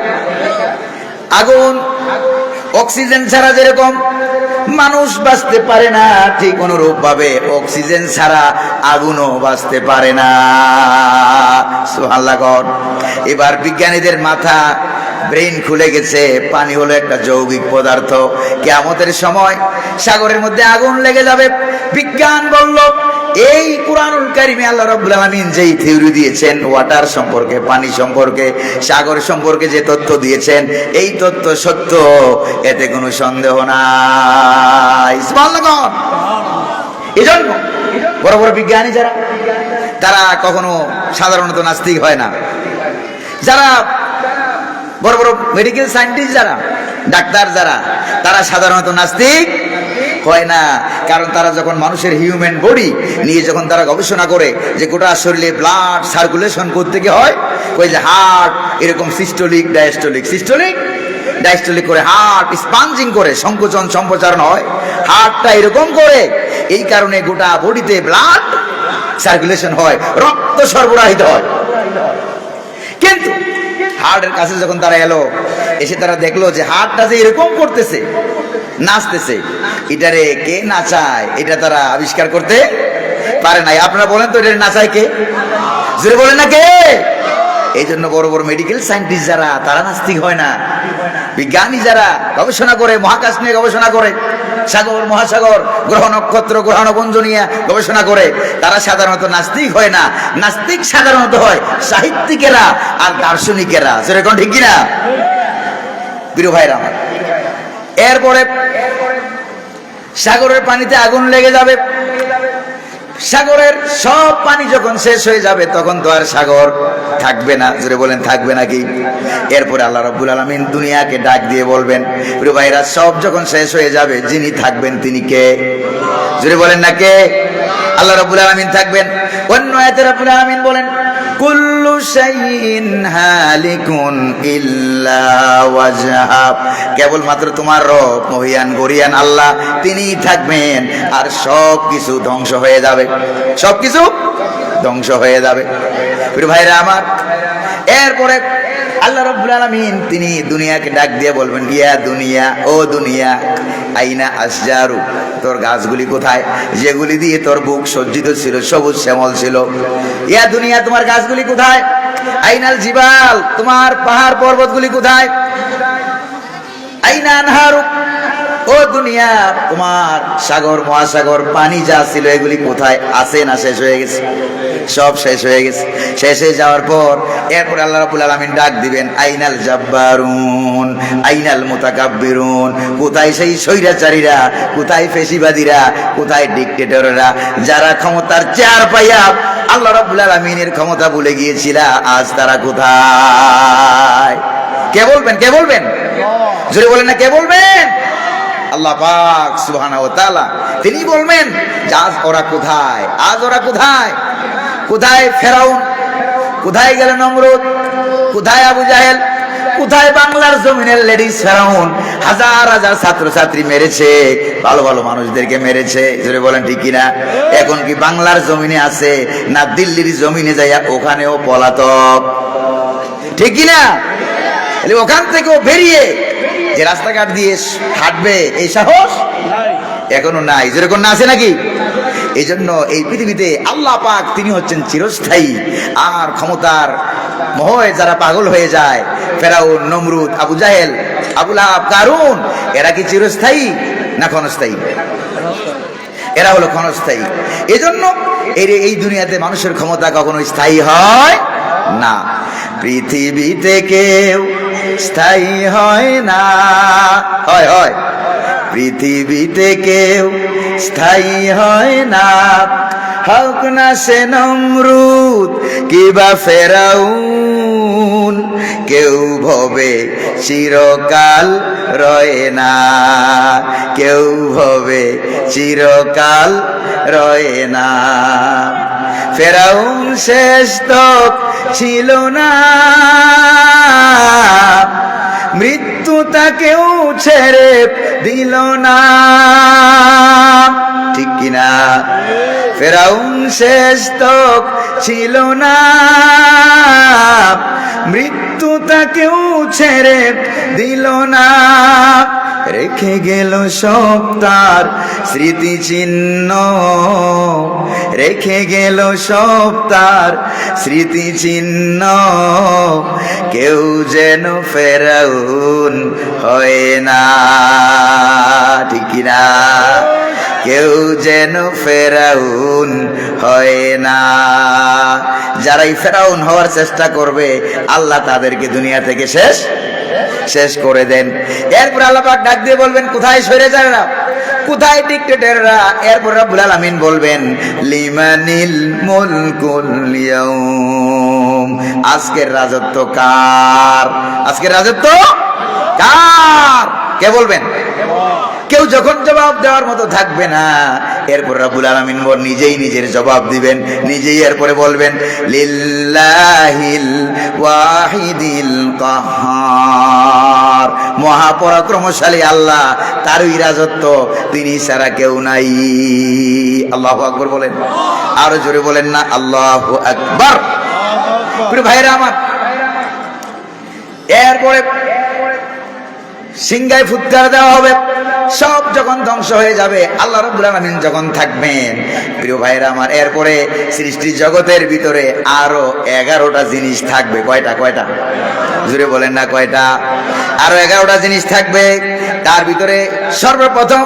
আগুন অক্সিজেন ছাড়া যেরকম মানুষ বাঁচতে পারে না, ঠিক অনুরূপ ভাবে অক্সিজেন ছাড়া আগুনও বাঁচতে পারে না। সুবহানাল্লাহ। এবার বিজ্ঞানীদের মাথা ব্রেইন খুলে গেছে, পানি হলো একটা যৌগিক পদার্থ, কিয়ামতের সময় সাগরের মধ্যে আগুন লেগে যাবে। বিজ্ঞান বলল এই কুরআনুল কারীমে আল্লাহ রাব্বুল আলামিন যেই থিওরি দিয়েছেন ওয়াটার সম্পর্কে, পানি সম্পর্কে, সাগর সম্পর্কে যে তথ্য দিয়েছেন, এই তথ্য সত্য, এতে কোনো সন্দেহ নাই। সুবহানাল্লাহ। এজন্য বড় বড় বিজ্ঞানী যারা, তারা কখনো সাধারণত নাস্তিক হয় না। যারা বড় বড় মেডিকেল সায়েন্টিস্ট, যারা ডাক্তার, যারা, তারা সাধারণত নাস্তিক হয় না। কারণ তারা যখন মানুষের হিউম্যান বডি নিয়ে যখন তারা গবেষণা করে যে গোটা শরীরে ব্লাড সার্কুলেশন করতে কি হয়, ওই যে হার্ট এরকম সিস্টোলিক ডায়াস্টোলিক, সিস্টোলিক ডায়াস্টোলিক করে হার্ট স্পাঞ্জিং করে সংকোচন সম্প্রসারণ হয়, হার্টটা এরকম করে, এই কারণে গোটা বডিতে ব্লাড সার্কুলেশন হয়, রক্ত সরবরাহিত হয়। কিন্তু হার্টের কাছে যখন তারা এলো, এসে তারা দেখলো যে হার্টটা যে এরকম করতেছে, নাচতেছে, এটারে কে নাচায়, এটা তারা আবিষ্কার করতে পারে নাই। আপনারা বলেন তো এটা নাচায় কে? জোরে বলেন না কে? এই জন্য বড় বড় মেডিকেল সায়েন্টিস্ট যারা, তারা নাস্তিক হয় না। বিজ্ঞানী যারা গবেষণা করে, মহাকাশ নিয়ে গবেষণা করে, সাগর মহাসাগর, গ্রহ নক্ষত্র, গ্রহ নপুঞ্জ নিয়ে গবেষণা করে, তারা সাধারণত নাস্তিক হয় না। নাস্তিক সাধারণত হয় সাহিত্যিকেরা আর দার্শনিকেরা। সেরকম ঠিক কিনা প্রিয় ভাইরা আমার? এরপরে সাগরের পানিতে আগুন লেগে যাবে। সাগরের সব পানি যখন শেষ হয়ে যাবে, তখন তো আর সাগর থাকবে না। জোরে বলেন থাকবে নাকি? এরপরে আল্লাহ রাব্বুল আলামিন দুনিয়াকে ডাক দিয়ে বলবেন, প্রিয় ভাইরা, সব যখন শেষ হয়ে যাবে, যিনি থাকবেন তিনি কে? জোরে বলেন না কে? আল্লাহ রাব্বুল আলামিন থাকবেন। অন্য আয়াতে রাব্বুল আলামিন বলেন, কুল্লু শাইইন হালিকুন ইল্লা ওয়াজহা, কেবলমাত্র তোমার রব মহিয়ান গরিয়ান আল্লাহ, তিনিই থাকবেন, আর সব কিছু ধ্বংস হয়ে যাবে, সব কিছু ধ্বংস হয়ে যাবে। প্রিয় ভাইরা আমার, এরপরে আল্লাহ রাব্বুল আলামিন তিনি দুনিয়াকে ডাক দিয়ে বলবেন, ইয়া দুনিয়া, ও দুনিয়া, আইনা আসজারু, তোর গাছগুলি কোথায়, যেগুলি দিয়ে তোর বুক সজ্জিত ছিল, সবুজ শ্যামল ছিল। ইয়া দুনিয়া, তোমার গাছগুলি কোথায়? আইনাল জিবাল, তোমার পাহাড় পর্বতগুলি কোথায়? আইনা আনহারু, ও দুনিয়া, তোমার সাগর মহাসাগর পানি যা ছিল এগুলি কোথায়? আছে না শেষ হয়ে গেছে? সব শেষ হয়ে গেছে। শেষ হয়ে যাওয়ার পর এরপর আল্লাহ রাব্বুল আলামিন ডাক দিবেন, আইনাল জাব্বারুন, আইনাল মুতাকাব্বিরুন, কোথায় সেই স্বৈরাচারীরা, কোথায় ফেসিবাদীরা, কোথায় ডিক্টেটররা, যারা ক্ষমতার চেয়ার পাইয়া আল্লাহ রাব্বুল আলামিনের ক্ষমতা ভুলে গিয়েছিল, আজ তারা কোথায়? কে বলবেন? কে বলবেন? জোরে বলেন না, কে বলবেন? আল্লাহ পাক সুবহানাহু ওয়া তাআলা তিনি বলবেন, আজ ওরা কোথায়? আজ ওরা কোথায়? কোথায় ফেরাউন? কোথায় গেল নমরুদ? কোথায় আবু জাহেল? কোথায় বাংলার জমিনের লেডিস ফেরাউন? হাজার হাজার ছাত্রছাত্রী মেরেছে, ভালো ভালো মানুষদেরকে মেরেছে। জোরে বলেন ঠিক কিনা? এখন কি বাংলার জমিনে আছে, না দিল্লির জমিনে যাইয়া ওখানেও পলাতক? ঠিক কিনা? ওখান থেকেও বেরিয়ে যে রাস্তাঘাট দিয়ে হাঁটবে এই সাহস এখনো নাই। যেরকম না আছে নাকি? এই জন্য এই পৃথিবীতে আল্লাহ পাক তিনি হচ্ছেন চিরস্থায়ী। আর ক্ষমতার মোহে যারা পাগল হয়ে যায়, ফেরাউন, নমরুদ, আবু জাহেল, আবু লাহাব, কারুন, এরা কি চিরস্থায়ী না ক্ষণস্থায়ী? এরা হলো ক্ষণস্থায়ী। এজন্য এই দুনিয়াতে মানুষের ক্ষমতা কখনো স্থায়ী হয় না। পৃথিবীতে কেউ স্থায়ী হয় না, হয় হয়, পৃথিবীতে কেউ স্থায়ী হয় না, হোক না সে নমরুদ কিবা ফেরাউন, কেউ ভবে চিরকাল রয় না, কেউ ভবে চিরকাল রয় না। ফেরাউন শেষ তক ছিল না, মৃত্যু তাকেও ছেড়ে দিল না। ঠিক কিনা? ফেরাউন শেষ তক ছিল না, মৃত্যু তাকেও ছেড়ে দিল না, রেখে গেল সব তার স্মৃতিচিহ্ন, রেখে গেল সব তার স্মৃতিচিহ্ন। কেউ যেন ফেরাউন হয় না, ঠিক কিনা? কেউ যেন ফেরাউন হয় না। যারাই ফেরাউন হওয়ার চেষ্টা করবে আল্লাহ তাদেরকে দুনিয়া থেকে শেষ করে দেন। এরপর আল্লাহ পাক ডাক দিয়ে বলবেন, কোথায় সরে যারা, কোথায় ডিক্টেটররা? এরপর রব্বুল আলামিন বলবেন, লিমানিল মুলকুল ইয়াউম, আজকের রাজত্ব কার? আজকের রাজত্ব কার? কে বলবেন? কেউ যখন জবাব দেওয়ার মতো থাকবে না, এরপর রব্বুল আলামিন নিজেই নিজের জবাব দিবেন, নিজেই এরপরে বলবেন, লিল্লাহিল ওয়াহিদিল কাহ্হার, মহাপরাক্রমশালী আল্লাহ, তারই রাজত্ব, তিনি ছাড়া কেউ নাই। আল্লাহু আকবার বলেন, আরো জোরে বলেন না আল্লাহু আকবার। প্রিয় ভাইরা আমার, এরপরে সিংহায় ফুৎকার দেওয়া হবে, সব যখন ধ্বংস হয়ে যাবে, আল্লাহ রাব্বুল আলামিন যখন থাকবেন। প্রিয় ভাইরা আমার, এরপরে সৃষ্টি জগতের ভিতরে আরো 11টা জিনিস থাকবে। কয়টা? কয়টা? জুড়ে বলেন না কয়টা? আরো 11টা জিনিস থাকবে। তার ভিতরে সর্বপ্রথম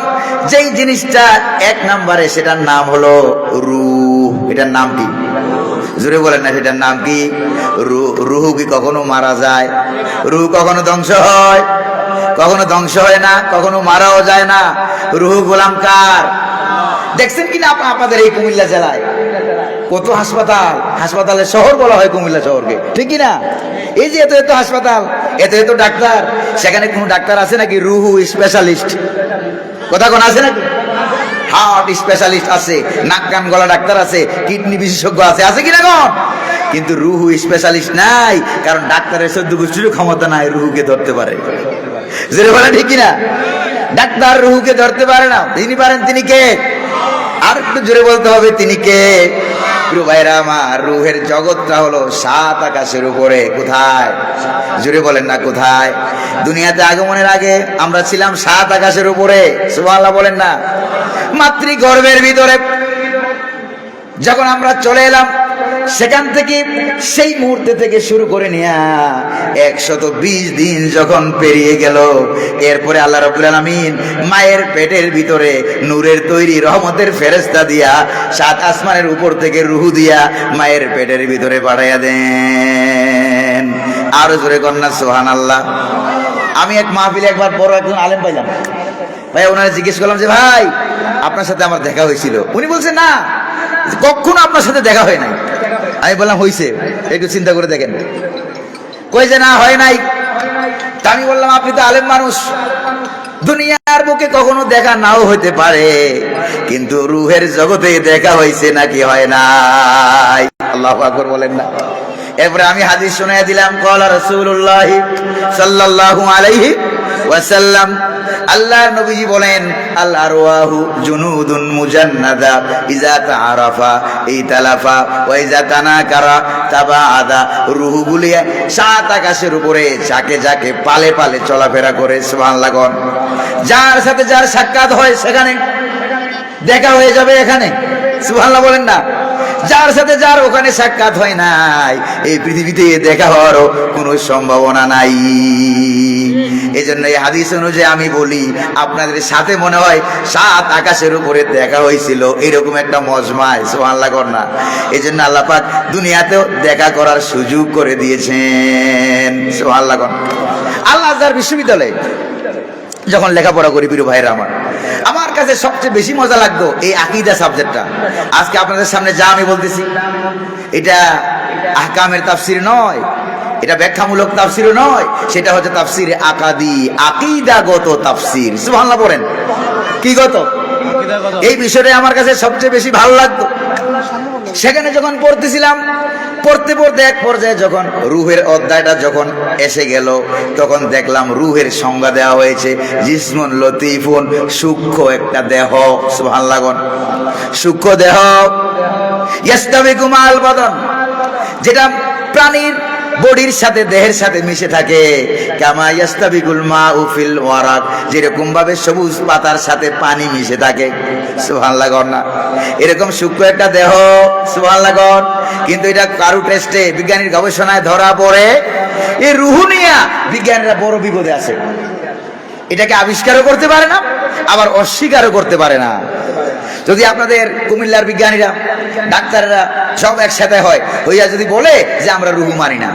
যেই জিনিসটা 1 নম্বরে, সেটার নাম হলো রূহ। এটার নাম কি? জুড়ে বলেন না, সেটার নাম কি? রূহ কি কখনো মারা যায়? রূহ কখনো ধ্বংস হয়? কখনো ধ্বংস হয় না, কখনো মারাও যায় না। রূহ গোলাম কার? দেখছেন কিনা আপনাদের এই কুমিল্লা জেলায় কত হাসপাতাল, হাসপাতালের শহর বলা হয় কুমিল্লা শহরকে, ঠিক কিনা? এই যে এত এত হাসপাতাল, এত এত ডাক্তার, সেখানে কোন ডাক্তার আছে নাকি রূহ স্পেশালিস্ট? কথা কোন আছে নাকি? হার্ট স্পেশালিস্ট আছে, নাক কান গলা ডাক্তার আছে, কিডনি বিশেষজ্ঞ আছে, আছে কিনা কোন? কিন্তু রূহ স্পেশালিস্ট নাই, কারণ ডাক্তারের 14 গোষ্ঠীর ক্ষমতা নাই রূহকে ধরতে পারে। জোরে বলে ঠিক কিনা? ডাক্তার রূহকে ধরতে পারে না, তিনি পারেন। তিনি কে? আর একটু জোরে বলতে হবে, তিনি কে? প্রিয় ভাইরা আমার, রূহের জগৎটা হলো 7 আকাশের উপরে। কোথায়? জোরে বলেন না কোথায়? দুনিয়াতে আগমনের আগে আমরা ছিলাম 7 আকাশের উপরে। সুবহানাল্লাহ বলেন না? মাতৃগর্ভের ভিতরে যখন আমরা চলে এলাম, সেখান থেকে সেই মুহূর্তে থেকে শুরু করে নিয়া 120 দিন যখন পেরিয়ে গেল, এরপরে আল্লাহ রাব্বুল আলামিন মায়ের পেটের ভিতরে নূরের তৈরি রহমতের ফেরেশতা দিয়া 7 আসমানের উপর থেকে রূহ দিয়া মায়ের পেটের ভিতরে পাঠাইয়া দেন। আরো জোরে কন্যা সুবহানাল্লাহ। আমি এক মাহফিলে একবার বড় একজন আলেম পাইলাম, ভাই ওনারা জিজ্ঞেস করলাম যে ভাই আপনার সাথে আমার দেখা হয়েছিল? উনি বলছেন না, কখনো আপনার সাথে দেখা হয় নাই। আমি বললাম হয়েছে, একটু চিন্তা করে দেখেন। কই যে না হয় নাই। তা আমি বললাম আপনি তো আলেম মানুষ, দুনিয়ার বুকে কখনো দেখা নাও হইতে পারে, কিন্তু রূহের জগতে দেখা হয়েছে নাকি হয় নাই? আল্লাহু আকবার বলেন না। এরপরে আমি হাদিস শুনাইয়া দিলাম, ক্বালা রাসূলুল্লাহ সাল্লাল্লাহু আলাইহি ওয়াসাল্লাম, আল্লাহর নবীজি বলেন, আল আরওয়াহু জুনুদুন মুজান্নাদা ইজা তাআরাফা ইতালাফা ওয়া ইজা তানাকারা তাবাআদা। রূহগুলি 7 আকাশের উপরে যাকে যাকে পালে পালে চলাফেরা করে। সুবহানাল্লাহ। যার সাথে যার সাক্ষাৎ হয় সেখানে দেখা হয়ে যাবে এখানে। সুবহানাল্লাহ বলেন না? যার সাথে যার ওখানে সাক্ষাৎ হয় নাই, এই পৃথিবীতে দেখা হওয়ারও কোনো সম্ভাবনা নাই। এই জন্য এই হাদিস অনুযায়ী আমি বলি, আপনাদের সাথে মনে হয় 7 আকাশের উপরে দেখা হয়েছিল, এরকম একটা মজমায়। সুবহানাল্লাহ না? এই জন্য আল্লাহ পাক দুনিয়াতেও দেখা করার সুযোগ করে দিয়েছেন। সুবহানাল্লাহ। আল্লাহ আজহার বিশ্ববিদ্যালয়ে যখন লেখাপড়া করি, প্রিয় ভাইরা আমার কাছে সবচেয়ে বেশি মজা লাগতো এই আকীদা সাবজেক্টটা। আজকে আপনাদের সামনে যা আমি বলতেছি, এটা আহকামের তাফসীর নয়, এটা ব্যাখ্যামূলক তাফসীরও নয়, সেটা হচ্ছে তাফসীরে আকাদি, আকীদাগত তাফসীর। সুবহানাল্লাহ বলেন। কি গত? এই বিষয়টা আমার কাছে সবচেয়ে বেশি ভালো লাগতো। সেখানে যখন পড়তেছিলাম, পড়তে পড়তে এক পর্যায়ে যখন রূহের অধ্যায়টা যখন এসে গেল, তখন দেখলাম রূহের সংজ্ঞা দেওয়া হয়েছে জিসমুন লতিফুন, সূক্ষ্ম একটা দেহ। সুবহানাল্লাহ। সূক্ষ্ম দেহ, ইয়াস্তাবিকু মাল বাদান, যেটা প্রাণীর বডির সাথে দেহের সাথে মিশে থাকে। কামা ইয়াস্তাবিকুল মাউ ফিল ওয়ারাক, যেরকম ভাবে সবুজ পাতার সাথে পানি মিশে থাকে। সুবহানাল্লাহ না, এরকম সূক্ষ্ম একটা দেহ। সুবহানাল্লাহ। কিন্তু এটা কারু টেস্টে, বিজ্ঞানীর গবেষণায় ধরা পড়ে এই রুহু নিয়ে বিজ্ঞানীরা বড় বিপদে আছে। এটাকে আবিষ্কারও করতে পারে না, আবার অস্বীকারও করতে পারে না। যদি আপনাদের কুমিল্লার বিজ্ঞানীরা, ডাক্তাররা সব একসাথে হইয়া যদি বলে যে আমরা রুহু মানি না,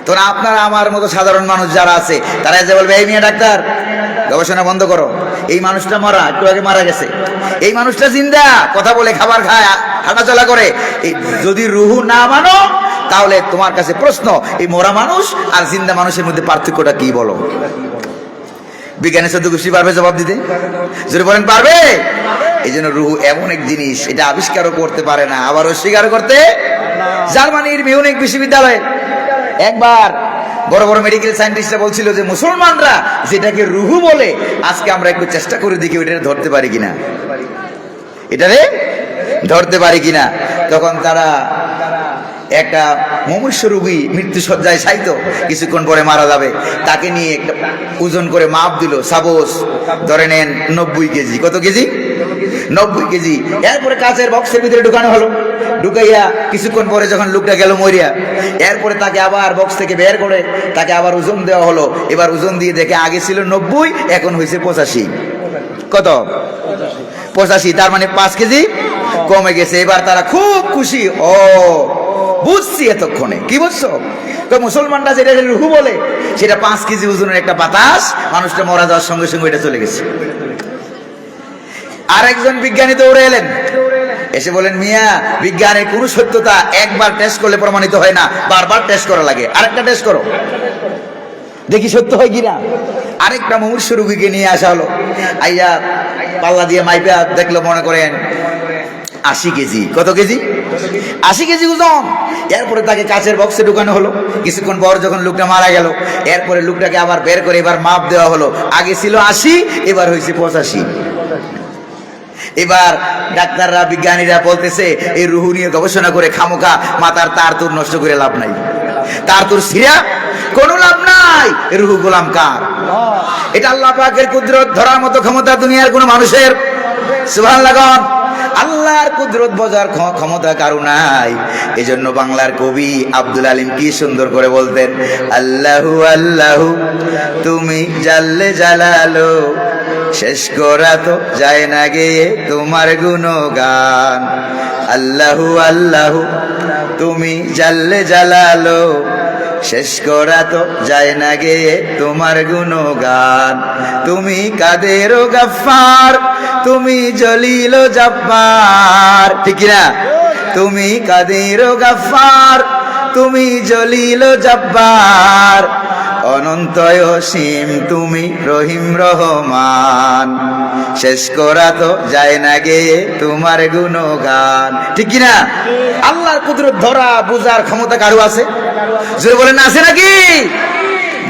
তো আপনারা আমার মতো সাধারণ মানুষ যারা আছে তারা যে বলবে, এই মিয়া ডাক্তার, গবেষণা বন্ধ করো, এই মানুষটা মরা, একটু আগে মারা গেছে, এই মানুষটা জিন্দা, কথা বলে, খাবার খায়, হাঁটাচলা করে। যদি রুহু না মানো তাহলে তোমার কাছে প্রশ্ন, এই মরা মানুষ আর জিন্দা মানুষের মধ্যে পার্থক্যটা কি বলো? বিজ্ঞানের চোদ্দ গোষ্ঠী পারবে জবাব দিতে? যদি বলেন পারবে। এই জন্য রুহু এমন এক জিনিস, এটা আবিষ্কারও করতে পারে না, আবার অস্বীকার করতে। জার্মানির মিউনিখ বিশ্ববিদ্যালয়ে একবার বড় বড় মেডিকেল সায়েন্টিস্টরা বলছিল যে মুসলমানরা যেটাকে রুহু বলে, আজকে আমরা একটু চেষ্টা করে দেখি ওইটা ধরতে পারি কিনা, এটারে ধরতে পারি কিনা। তখন তারা একটা মুমূর্ষু রোগী মৃত্যু সজ্জায় শায়িত, কিছুক্ষণ পরে মারা যাবে, তাকে নিয়ে একটা ওজন করে মাপ দিল। সাপোজ ধরে নেন 90 কেজি। কত কেজি? 90 কেজি। এরপরে কাচের বক্সের ভিতরে ঢুকানো হলো। ঢুকাইয়া কিছুক্ষণ পরে যখন লোকটা গেল মরিয়া, এরপরে তাকে আবার বক্স থেকে বের করে তাকে আবার ওজন দেওয়া হলো। এবার ওজন দিয়ে দেখে আগে ছিল 90, এখন হয়েছে 85। কত? 85। তার মানে 5 কেজি কমে গেছে। এবার তারা খুব খুশি। ও বুঝছি এতক্ষণে। কি বুঝছো? তো মুসলমানরা যেটা রুহু বলে, সেটা 5 কেজি ওজনের একটা বাতাস, মানুষটা মারা যাওয়ার সঙ্গে সঙ্গে এটা চলে গেছে। আর একজন বিজ্ঞানী দৌড়ে এলেন, এসে বলেন, মিয়া, বিজ্ঞানের কোন সত্যতা একবার টেস্ট করলে প্রমাণিত হয় না, বারবার টেস্ট করা লাগে, আরেকটা টেস্ট করো, দেখি সত্য হয় কিনা। আরেকটা মুমূর্ষু রোগীকে নিয়ে আসা হলো। আইয়া পাল্লা দিয়ে মাইপা দেখলো, মনে করেন 80 কেজি। কত কেজি? 80 কেজি ওজন। এরপরে তাকে কাচের বক্সে ঢুকানো হলো। কিছুক্ষণ পর যখন লোকটা মারা গেল, এরপরে লোকটাকে আবার বের করে এবার মাপ দেওয়া হলো। আগে ছিল 80, এবার হয়েছে 85। এবার ডাক্তাররা, বিজ্ঞানীরা বলতেছে, এই রুহু নিয়ে গবেষণা করে খামোখা মাথার তার তুর নষ্ট করে লাভ নাই, তার তুর ছিঁড়া কোনো লাভ নাই। রুহু গোলাম কার? এটা আল্লাহ পাকের কুদরত, ধরার মতো ক্ষমতা দুনিয়ার কোন মানুষের। সুবহানাল্লাহ। আল্লাহর কুদরত বোঝার ক্ষমতা কারো নাই। এজন্য বাংলার কবি আব্দুল আলিম কি সুন্দর করে বলতেন, আল্লাহু আল্লাহু তুমি জাল্লে জালালো, শেষ করা তো যায় না গেয়ে তোমার গুণগান। আল্লাহু আল্লাহু তুমি জাল্লে জালালো, শেষ করা তো যায় না গেয়ে তোমার গুণগান। তুমি কাদের ও গাফফার, তুমি জলিল ও জব্বার। ঠিক না? তুমি কাদের ও গাফফার, তুমি জলিল ও জব্বার। অনন্ত অসীম তুমি রহিম রহমান, শেষ করা তো যায় না গেয়ে তোমার গুণগান। ঠিক কিনা? আল্লাহর কুদরত ধরা বুঝার ক্ষমতা কারো আছে? যদি বলেন আছে নাকি?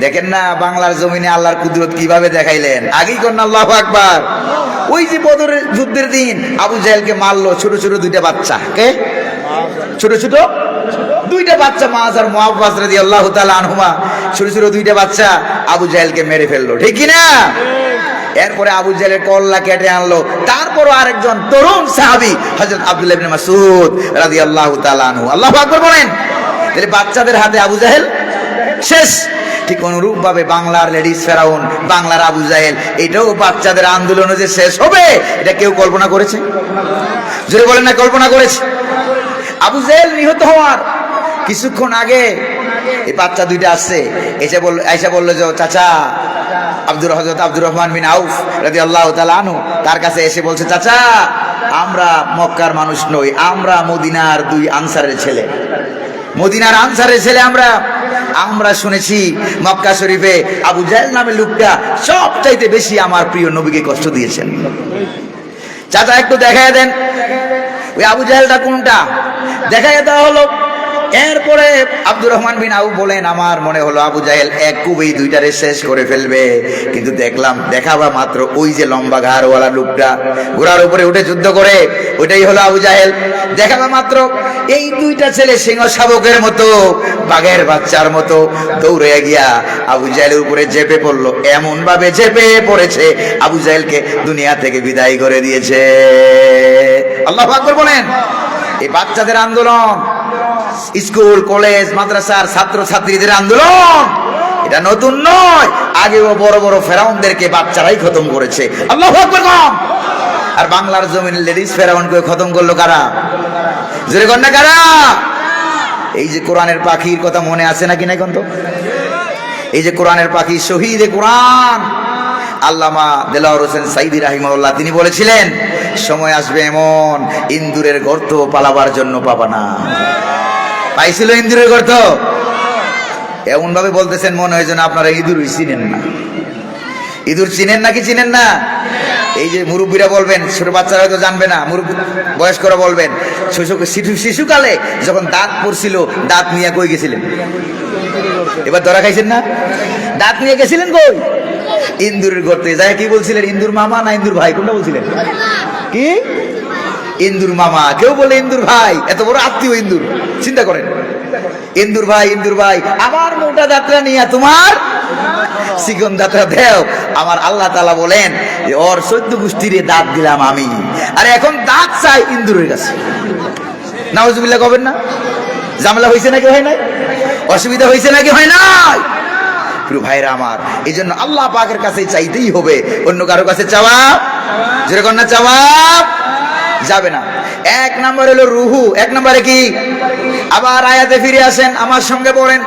দেখেন না বাংলার জমিনে আল্লাহর কুদরত কিভাবে দেখাইলেন। আগেই করেন আল্লাহু আকবার। ওই যে বদরের যুদ্ধের দিন আবু জাহেলকে মারলো ছোট ছোট 2টা বাচ্চা। কে? ছোট ছোট 2টা বাচ্চা, মাআজ আর মুআওয়াজ রাদিয়াল্লাহু তাআলা আনহুমা, ছোট ছোট 2টা বাচ্চা আবু জাহেলকে মেরে ফেললো। ঠিক কি না? এরপরে আবু জাহেলের কল্লা কেটে আনলো। তারপরও আরেকজন তরুণ সাহাবী হযরত আব্দুল্লাহ ইবনে মাসউদ রাদিয়াল্লাহু তাআলা আনহু, আল্লাহু আকবার বলেন। তাহলে বাচ্চাদের হাতে আবু জাহেল শেষ। ঠিক অনুরূপ ভাবে বাংলার লেডিস ফেরাউন, বাংলার আবু জাহেল, এটাও বাচ্চাদের আন্দোলনে যে শেষ হবে, এটা কেউ কল্পনা করেছে? যদি বলেন না কল্পনা করেছে। আবু জাহেল নিহত হওয়ার কিছুক্ষণ আগে এই বাচ্চা 2টা আসছে, এসে বললো যে চাচা হযরত আব্দুর রহমান বিন আউফ রাদিয়াল্লাহু তাআলা আনহু তার কাছে এসে বলছে, চাচা আমরা মক্কার মানুষ নই, আমরা মদিনার 2 আনসারের ছেলে, মদিনার আনসারের ছেলে। আমরা শুনেছি মক্কা শরীফে আবু জাহেল নামে লোকটা সবচাইতে বেশি আমার প্রিয় নবীকে কষ্ট দিয়েছেন। চাচা একটু দেখায় দেন ওই আবু জাহেলটা কোনটা। দেখায় দেওয়া হলো। এরপরে আব্দুর রহমান বিন আউফ বলেন, আমার মনে হলো আবু জাহেল এক কুবেই দুইটারে শেষ করে ফেলবে, কিন্তু দেখলাম দেখাবা মাত্র ওই যে লম্বা ঘাড়ওয়ালা লোকটা ঘোড়ার উপরে উঠে যুদ্ধ করে, ওইটাই হলো আবু জাহেল। দেখাবা মাত্র এই দুইটা ছেলে সিংহ শাবকের মতো, বাঘের বাচ্চার মতো দৌড়ে গিয়া আবু জাহেলের উপরে চেপে পড়লো, এমন ভাবে চেপে পড়েছে আবু জাহেলকে দুনিয়া থেকে বিদায় করে দিয়েছে। আল্লাহু আকবার বলেন। এই বাচ্চাদের আন্দোলন, স্কুল কলেজ মাদ্রাসার ছাত্র ছাত্রীদের আন্দোলন, এটা নতুন নয়। আগেও বড় বড় ফেরাউনদেরকে বাচ্চারাই খতম করেছে। আল্লাহু আকবার। আর বাংলার জমিন লেডিস ফেরাউনকে খতম করলো কারা? জোরে কন্যা কারা? এই যে কোরআনের পাখির কথা মনে আছে নাকি নাই কোন? তো এই যে কোরআনের পাখি শহীদে কোরআন আল্লামা দেলাওয়ার হোসেন সাইদি রাহিমাহুল্লাহ, তিনি বলেছিলেন সময় আসবে এমন ইন্দুরের গর্ত পালাবার জন্য পাবা না। পাইছিল ইন্দুরের গর্ত? এমন ভাবে বলতেছেন মনে হয় যেন আপনারা ইঁদুর চিনেন না। ইঁদুর চিনেন নাকি চিনেন না? এই যে মুরব্বীরা বলবেন, ছোট বাচ্চারা হয়তো জানবে না, মুরব্বী বয়স্করা বলবেন, শিশুকালে যখন দাঁত পড়ছিল দাঁত নিয়ে কই গেছিলেন? এবার ধরা খাইছেন না? দাঁত নিয়ে গেছিলেন কই? ইন্দুরের গর্তে। যাই কি বলছিলেন? ইন্দুর মামা না ইন্দুর ভাই, কোনটা বলছিলেন? কি ইন্দুর মামা, কেউ বলে ইন্দুর ভাই। এত বড় আত্মীয় ইন্দুর, চিন্তা করেন। ইন্দুর ভাই, ইন্দুর ভাই, আমার মোটা দাঁতরা নিয়ে তোমার চিকন দাঁতরা দেও। আমার আল্লাহ তাআলা বলেন যে ওর 14 গোষ্ঠীরে দাঁত দিলাম আমি, আর এখন দাঁত চাই ইন্দুরের কাছে। নাউজুবিল্লাহ কবেন না? ঝামেলা হয়েছে নাকি হয় নাই? অসুবিধা হয়েছে নাকি হয় নাই? প্রিয় ভাইরা আমার, এই জন্য আল্লাহ পাকের কাছে চাইতেই হবে, অন্য কারো কাছে চাওয়া যেরকম না চাওয়া যাবে না। এক নম্বর হলো রুহু। এক নম্বরে কি? আবার আয়াতে ফিরে আসেন, আমার সঙ্গে পড়েন,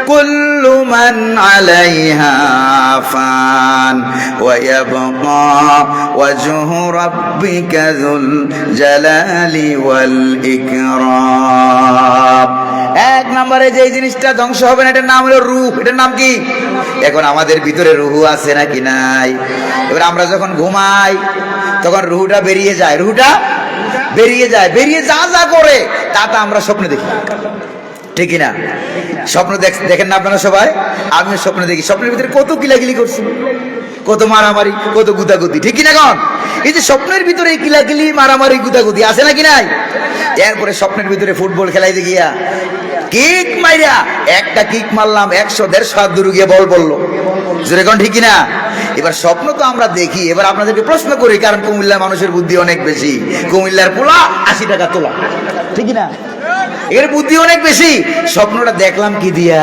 কুল্লু মান আলাইহা ফান ওয়া ইয়াবকা ওয়াজহু রাব্বিকা যুল জালালি ওয়াল ইকরাম। এক নম্বরে যে জিনিসটা ধ্বংস হবে না, এটার নাম হলো রূহ। এটার নাম কি? এখন আমাদের ভিতরে রুহু আছে নাকি নাই? এবার আমরা যখন ঘুমাই তখন রুহুটা বেরিয়ে যায়, রুহুটা বেরিয়ে যায়, বেরিয়ে যা যা করে তা তা আমরা স্বপ্নে দেখি, ঠিক না? স্বপ্ন দেখেন না আপনারা সবাই? আমিও স্বপ্ন দেখি। স্বপ্নের ভিতরে কত কিলাকিলি করছি, কত মারামারি, কত গুতাগুতি, ঠিক কিনা? কন এই যে স্বপ্নের ভিতরে কিলাকিলি মারামারি গুতাগুতি আছে নাকি নাই? এরপরে স্বপ্নের ভিতরে ফুটবল খেলাইতে গিয়া কিক মাইরা, একটা কিক মারলাম 100-150 হাত দূরে গিয়ে বল বললো, যেরকম ঠিক না? এবার স্বপ্ন তো আমরা দেখি। এবার আপনাদেরকে প্রশ্ন করি, কারণ কুমিল্লার মানুষের বুদ্ধি অনেক বেশি। কুমিল্লার পোলা 80 টাকা তোলা, ঠিক না? এর বুদ্ধি অনেক বেশি। স্বপ্নটা দেখলাম কি দিয়া?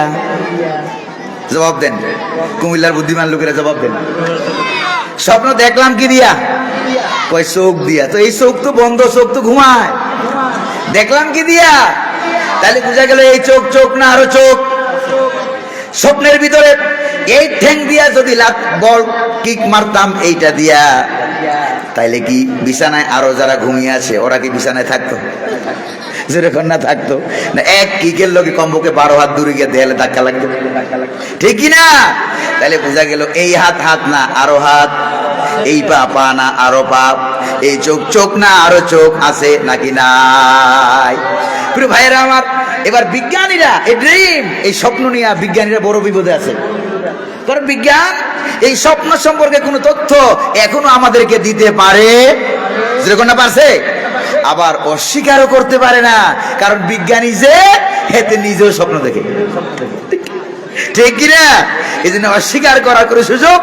জবাব দেন, কুমিল্লার বুদ্ধিমান লোকেরা জবাব দেন। স্বপ্ন দেখলাম কি দিয়া? কয় চোখ দিয়া। তো এই চোখ তো বন্ধ, চোখ তো ঘুমায়। দেখলাম কি দিয়া? তাহলে বোঝা গেল এই চোখ চোখ না আরো চোখ। স্বপ্নের ভিতরে এই ঠ্যাং দিয়া যদি বল কিক মারতাম এইটা দিয়া, তাইলে কি বিছানায় আরো যারা ঘুমিয়ে আছে ওরা কি বিছানায় থাকতো? যেরকম না থাকতো না। এক কিকের লোকে কমপক্ষে 12 হাত দূরে গিয়ে দেয়ালে ধাক্কা লাগতো, ঠিক না? তাহলে বোঝা গেল এই হাত হাত না আরো হাত, এই পা পা না আরো পা, এই চোখ চোখ না আরো চোখ আছে নাকি নাই? প্রিয় ভাইয়েরা আমার, এবার বিজ্ঞানীরা এই ড্রিম, এই স্বপ্ন নিয়ে বিজ্ঞানীরা বড় বিপদে আছে। কারণ বিজ্ঞান এই স্বপ্ন সম্পর্কে কোনো তথ্য এখনো আমাদেরকে দিতে পারে, যেরকম না পারছে, আবার অস্বীকারও করতে পারে না। কারণ বিজ্ঞানী যে হেতে নিজেও স্বপ্ন দেখে, ঠিক কিনা? এই জন্য অস্বীকার করার কোনো সুযোগ।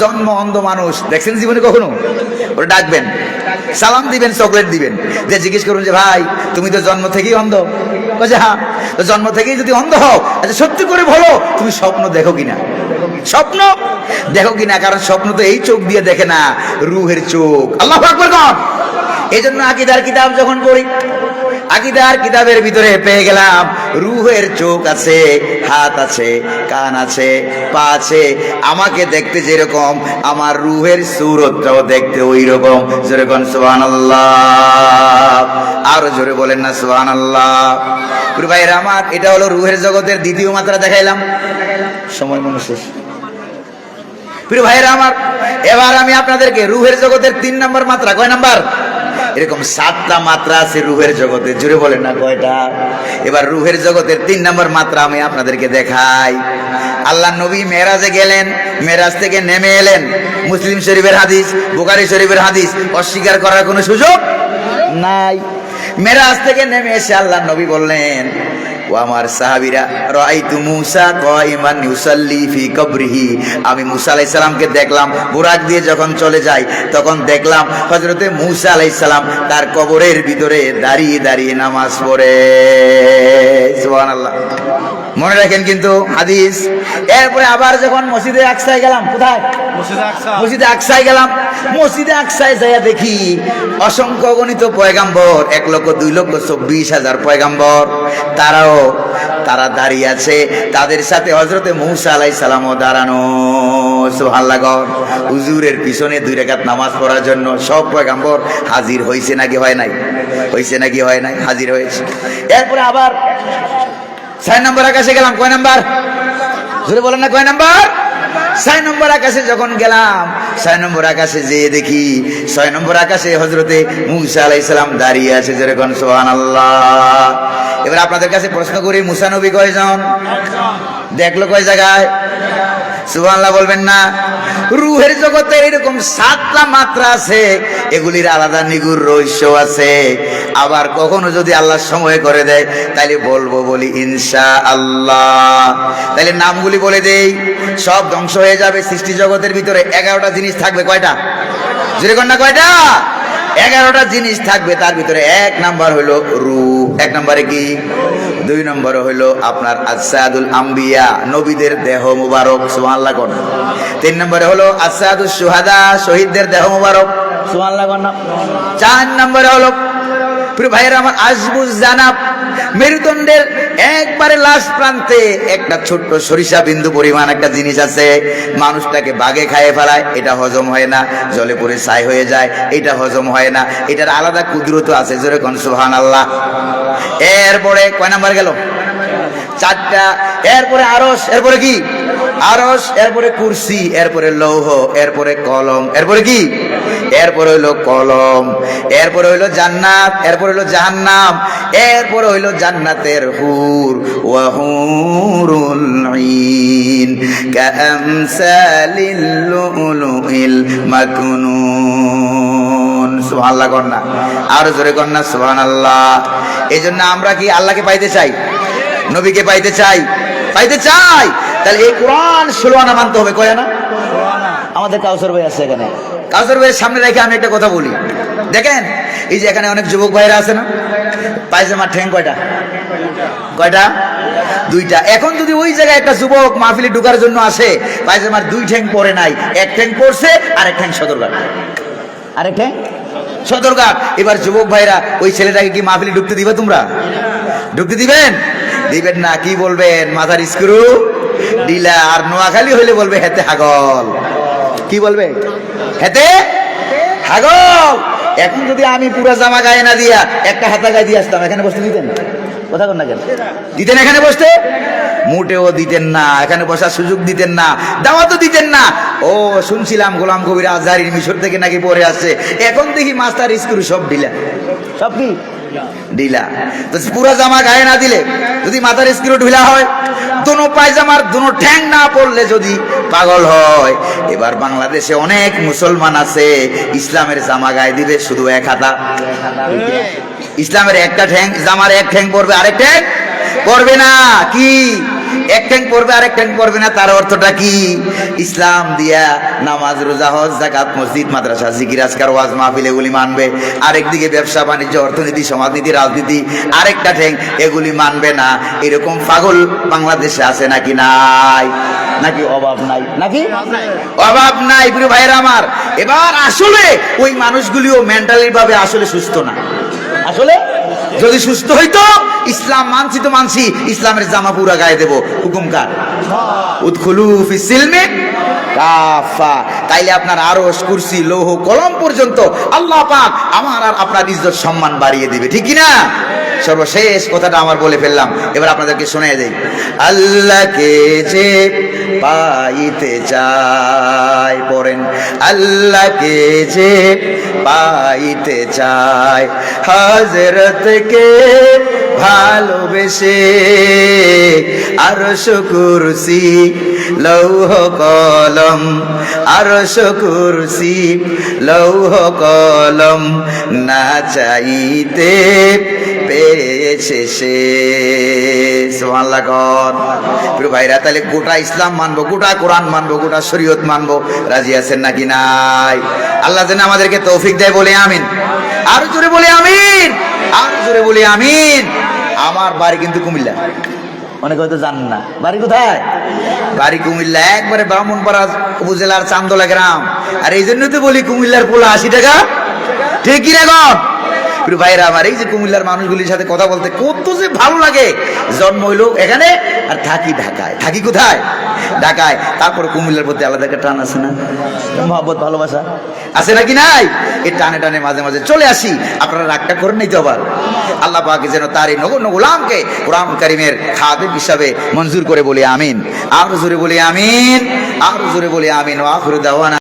জন্ম অন্ধ মানুষ দেখছেন জীবনে কখনো? ওরা ডাকবেন, সালাম দিবেন, চকলেট দিবেন, যে জিজ্ঞেস করুন যে ভাই তুমি তো জন্ম থেকেই অন্ধ? বলছে হ্যাঁ। তো জন্ম থেকেই যদি অন্ধ হও, আচ্ছা সত্যি করে বলো তুমি স্বপ্ন দেখো কিনা? স্বপ্ন দেখো কিনা? কারণ স্বপ্ন তো এই চোখ দিয়ে দেখে না, রুহের চোখ। আল্লাহু আকবার কন। এই জন্য আকীদার কিতাব যখন পড়ি, আকীদার কিতাবের ভিতরে পেয়ে গেলাম রুহের চোখ আছে, হাত আছে, কান আছে, পা আছে। আমাকে দেখতে যেরকম আমার রুহের সূরতটাও দেখতে ওই রকম। জোরে কোন সুবহানাল্লাহ। আরো জোরে বলেন না সুবহানাল্লাহ। প্রিয় ভাইরা আমার, এটা হলো রুহের জগতের দ্বিতীয় মাত্রা দেখাইলাম। সময় মনে শেষ। প্রিয় ভাইরা আমার, এবার আমি আপনাদেরকে রুহের জগতের 3 নম্বর মাত্রা, কয় নাম্বার? এরকম 7টা মাত্রা আছে রুহের জগতে, জুড়ে বলেন না কয়টা? এবার রুহের জগতের 3 নম্বর মাত্রা আমি আপনাদেরকে দেখাই। আল্লাহ নবী মেরাজে গেলেন, মেরাজ থেকে নেমে এলেন। মুসলিম শরীফের হাদিস, বুখারী শরীফের হাদিস, অস্বীকার করার কোনো সুযোগ নাই। মেরাজ থেকে নেমে এসে আল্লাহ নবী বললেন, ও আমার সাহাবীরা, রাআইতু মূসা কাইমান ইউসাল্লি ফি কবরিহি, আমি মূসা আলাইহিস সালামকে দেখলাম বুরাক দিয়ে যখন চলে যায় তখন দেখলাম হযরতে মূসা আলাইহিস সালাম তার কবরের ভিতরে দাঁড়িয়ে দাঁড়িয়ে নামাজ পড়ে। সুবহানাল্লাহ, মনে রাখেন কিন্তু হাদিস। এরপরে আবার যখন মসজিদে আকসায় গেলাম, কোথায়? মসজিদে আকসায় গেলাম। মসজিদে আকসায় যাইয়া দেখি অসংখ্য গণিত পয়গাম্বর, 1,02,24,000 পয়গাম্বর, তারা দাঁড়িয়ে আছে। তাদের সাথে হযরতে মূসা আলাইহিস সালামও দাঁড়ানো। সুবহানাল্লাহ। হুজুরের পিছনে 2 রাকাত নামাজ পড়ার জন্য সব পয়গাম্বর হাজির হয়েছে নাকি হয় নাই? হয়েছে নাকি হয় নাই? হাজির হয়েছে। এরপরে আবার 6 নম্বর আকাশে গেলাম। কয় নাম্বার? জোরে বলেন না, কয় নাম্বার? 6 নম্বর আকাশে যখন গেলাম, 6 নম্বর আকাশে যেয়ে দেখি 6 নম্বর আকাশে হযরতে মূসা আলাইহিস সালাম দাঁড়িয়ে আছে। জোরে কোন সুবহানাল্লাহ। এবার আপনাদের কাছে প্রশ্ন করি, মূসা নবী কয়জন দেখলো? কয় জায়গায়? সুবহানাল্লাহ বলবেন না? রুহের জগতে এরকম 7টা মাত্রা আছে, এগুলির আলাদা নিগুড় রহস্য আছে। আবার কখনো যদি আল্লাহ সময় করে দেয় তাইলে বলি ইনশাআল্লাহ। তাইলে নামগুলি বলে দেই, সব ধ্বংস হয়ে যাবে। সৃষ্টি জগতের ভিতরে 11টা জিনিস থাকবে। কয়টা? জোরে কর না, কয়টা? 11টা জিনিস থাকবে। তার ভিতরে 1 নাম্বার হলো রূহ। 1 নম্বরে কি? 2 নম্বরে হলো আপনার আসাদুল আম্বিয়া, নবীদের দেহ মুবারক। সুবহানাল্লাহ কোন? 3 নম্বরে হলো আসাদুস শুহাদা, শহীদদের দেহ মুবারক। সুবহানাল্লাহ কোন? 4 নম্বরে হলো প্রিয় ভাইয়েরা আমার আজবুজ জানাব, মেরুদণ্ডের একবারে লাস্ট প্রান্তে একটা ছোট্ট সরিষা বিন্দু পরিমাণ একটা জিনিস আছে, মানুষটাকে বাগে খাইয়ে ফেলায়। এটা হজম হয় না, জলে পড়ে ছাই হয়ে যায়। এটা হজম হয় না, এটার আলাদা কুদরত আছে। জোরে কোন সুবহানাল্লাহ। এরপরে কয় নাম্বার গেল? 4টা। এরপরে আরশ, এরপরে কি? আরশ, এরপরে কুরসি, এরপরে লৌহ, এরপরে কলম, এরপরে কি? এরপরে হইলো কলম, এরপরে হইলো জান্নাত, এরপরে হইলো জাহান্নাম, এরপরে হইলো জান্নাতের হুর, ওয়া হুরুল ঈন কাআমসালিল লুলুইল মাকনুন। সুবহানাল্লাহ কন্না, আর জোরে কন্না সুবহানাল্লাহ। এইজন্য আমরা কি আল্লাহকে পাইতে চাই? নবীকে পাইতে চাই? পাইতে চাই। তাহলে এই কোরআন 16 আনা মানতে হবে। কয় আনা? আমাদের কাউসার ভাই আছে এখানে, কাউসার ভাইয়ের সামনে রেখে আমি একটা কথা বলি। দেখেন, এই যে এখানে অনেক যুবক ভাইরা আছে না, পায়জামার ঠ্যাং কয়টা? কয়টা? 2টা। এখন যদি ওই জায়গায় একটা যুবক মাহফিলে ঢোকার জন্য আসে, পায়জামার 2 ঠ্যাং পরে নাই, 1 ঠ্যাং পরছে, আরেক ঠ্যাং সদরঘাট, আরেক ঠ্যাং সদরঘাট। এবার যুবক ভাইরা ওই ছেলেটাকে কি মাহফিলে ঢুকতে দিবে? তোমরা ঢুকতে দিবেন? দিবেন না। কি বলবেন? মাথার স্ক্রু ঢিলা। আর নোয়াখালী হইলে বলবে হেতে হাগল। কি বলবে? হেতে হাগল। এখন যদি আমি পুরো জামা গায়ে না দিয়া একটা হাতা গায়ে দিয়ে আসতাম, এখানে বসতে দিতেন? কথা কন না কেন? দিতেন এখানে বসতে? মোটেও দিতেন না। এখানে বসার সুযোগ দিতেন না, দাওয়াতও দিতেন না। ও শুনছিলাম গোলাম কবির আজহারীর মিশর থেকে নাকি পড়ে আসছে, এখন দেখি মাস্টার স্ক্রু সব ঢিলা। সব কি ঢিলা? তো পুরো জামা গায়ে না দিলে যদি মাথার স্ক্রু ঢিলা হয়, দুনো পায়জামার দুনো ঠ্যাং না পড়লে যদি পাগল হয়। এবার বাংলাদেশে অনেক মুসলমান আছে, ইসলামের জামা গায়ে দিবে শুধু 1 হাতা। ইসলামের একটা ঠ্যাং, জামার 1 ঠ্যাং পড়বে, আরেক ঠ্যাং পড়বে না। কি? 1 ঠ্যাং পড়বে, আরেক ঠ্যাং পড়বে না। তার অর্থটা কি? ইসলাম দিয়া নামাজ, রোজা, হজ, যাকাত, মসজিদ, মাদ্রাসা, জিকির, আজকার, ওয়াজ মাহফিল এগুলি মানবে। আরেকদিকে ব্যবসা বাণিজ্য, অর্থনীতি, সমাজনীতি, রাজনীতি, আরেকটা ঠ্যাং এগুলি মানবে না। এরকম পাগল বাংলাদেশে আছে নাকি নাই? নাকি অভাব নাই? নাকি অভাব নাই? প্রিয় ভাইয়েরা আমার, এবার আসলে ওই মানুষগুলিও মেন্টালি ভাবে আসলে সুস্থ না। আসলে যদি সুস্থ হইতো, ইসলাম মানছি তো মানছি, ইসলামের জামা পুরা গায়ে দেব। হুকুম কার? উদখুলু ফিস সিলমি কাফা। তাইলে আপনার আরশ, কুরসি, লৌহ, কলম পর্যন্ত আল্লাহ পাক আমার আর আপনার ইজ্জত সম্মান বাড়িয়ে দিবে। ঠিক কি না? সর্বশেষ কথাটা আমার বলে ফেললাম, এবার আপনাদেরকে শোনাই দেই। আল্লাহকে যে পাইতে চায়, পড়েন, আল্লাহকে যে পাইতে চায়, হযরতকে ভালোবেসে আরশ কুরসি লৌহ কলম, আরশ কুরসি লৌহ কলম না চাইতে পেয়েছে সে। সুবহানাল্লাহ। প্রিয় ভাইরা, তাহলে গোটা ইসলাম মানবো, গোটা কোরআন মানবো, গোটা শরীয়ত মানবো, রাজি আছেন নাকি নাই? আল্লাহ যেন আমাদেরকে তৌফিক দেয়, বলে আমিন। আরো জোরে বলে আমিন, আরো জোরে বলে আমিন। আমার বাড়ি কিন্তু কুমিল্লা, অনেকে হয়তো জানেন না। বাড়ি কোথায়? বাড়ি কুমিল্লা, একবারে ব্রাহ্মণপাড়া উপজেলার চান্দোলা গ্রাম। আর এই জন্য তো বলি কুমিল্লার পোলা 80 টাকা, ঠিক কি না? প্রিয় ভাইরা আমার, এই যে কুমিল্লার মানুষগুলির সাথে কথা বলতে কত যে ভালো লাগে। জন্ম হইলো এখানে আর থাকি ঢাকায়। থাকি কোথায়? ঢাকায়। তারপরে কুমিল্লার প্রতি আলাদা একটা টান আছে না, মহব্বত, ভালোবাসা আছে নাকি নাই? এই টানে টানে মাঝে মাঝে চলে আসি। আপনারা রাগটা করেন নাই তো আবার? আল্লাহ পাক যেন তার এই নগণ্য গোলামকে কোরআন কারীমের খাদেম হিসাবে মঞ্জুর করে, বলি আমিন। আরো জোরে বলি আমিন, আরো জোরে বলি আমিন। ওয়া আখিরু দাওয়ানা।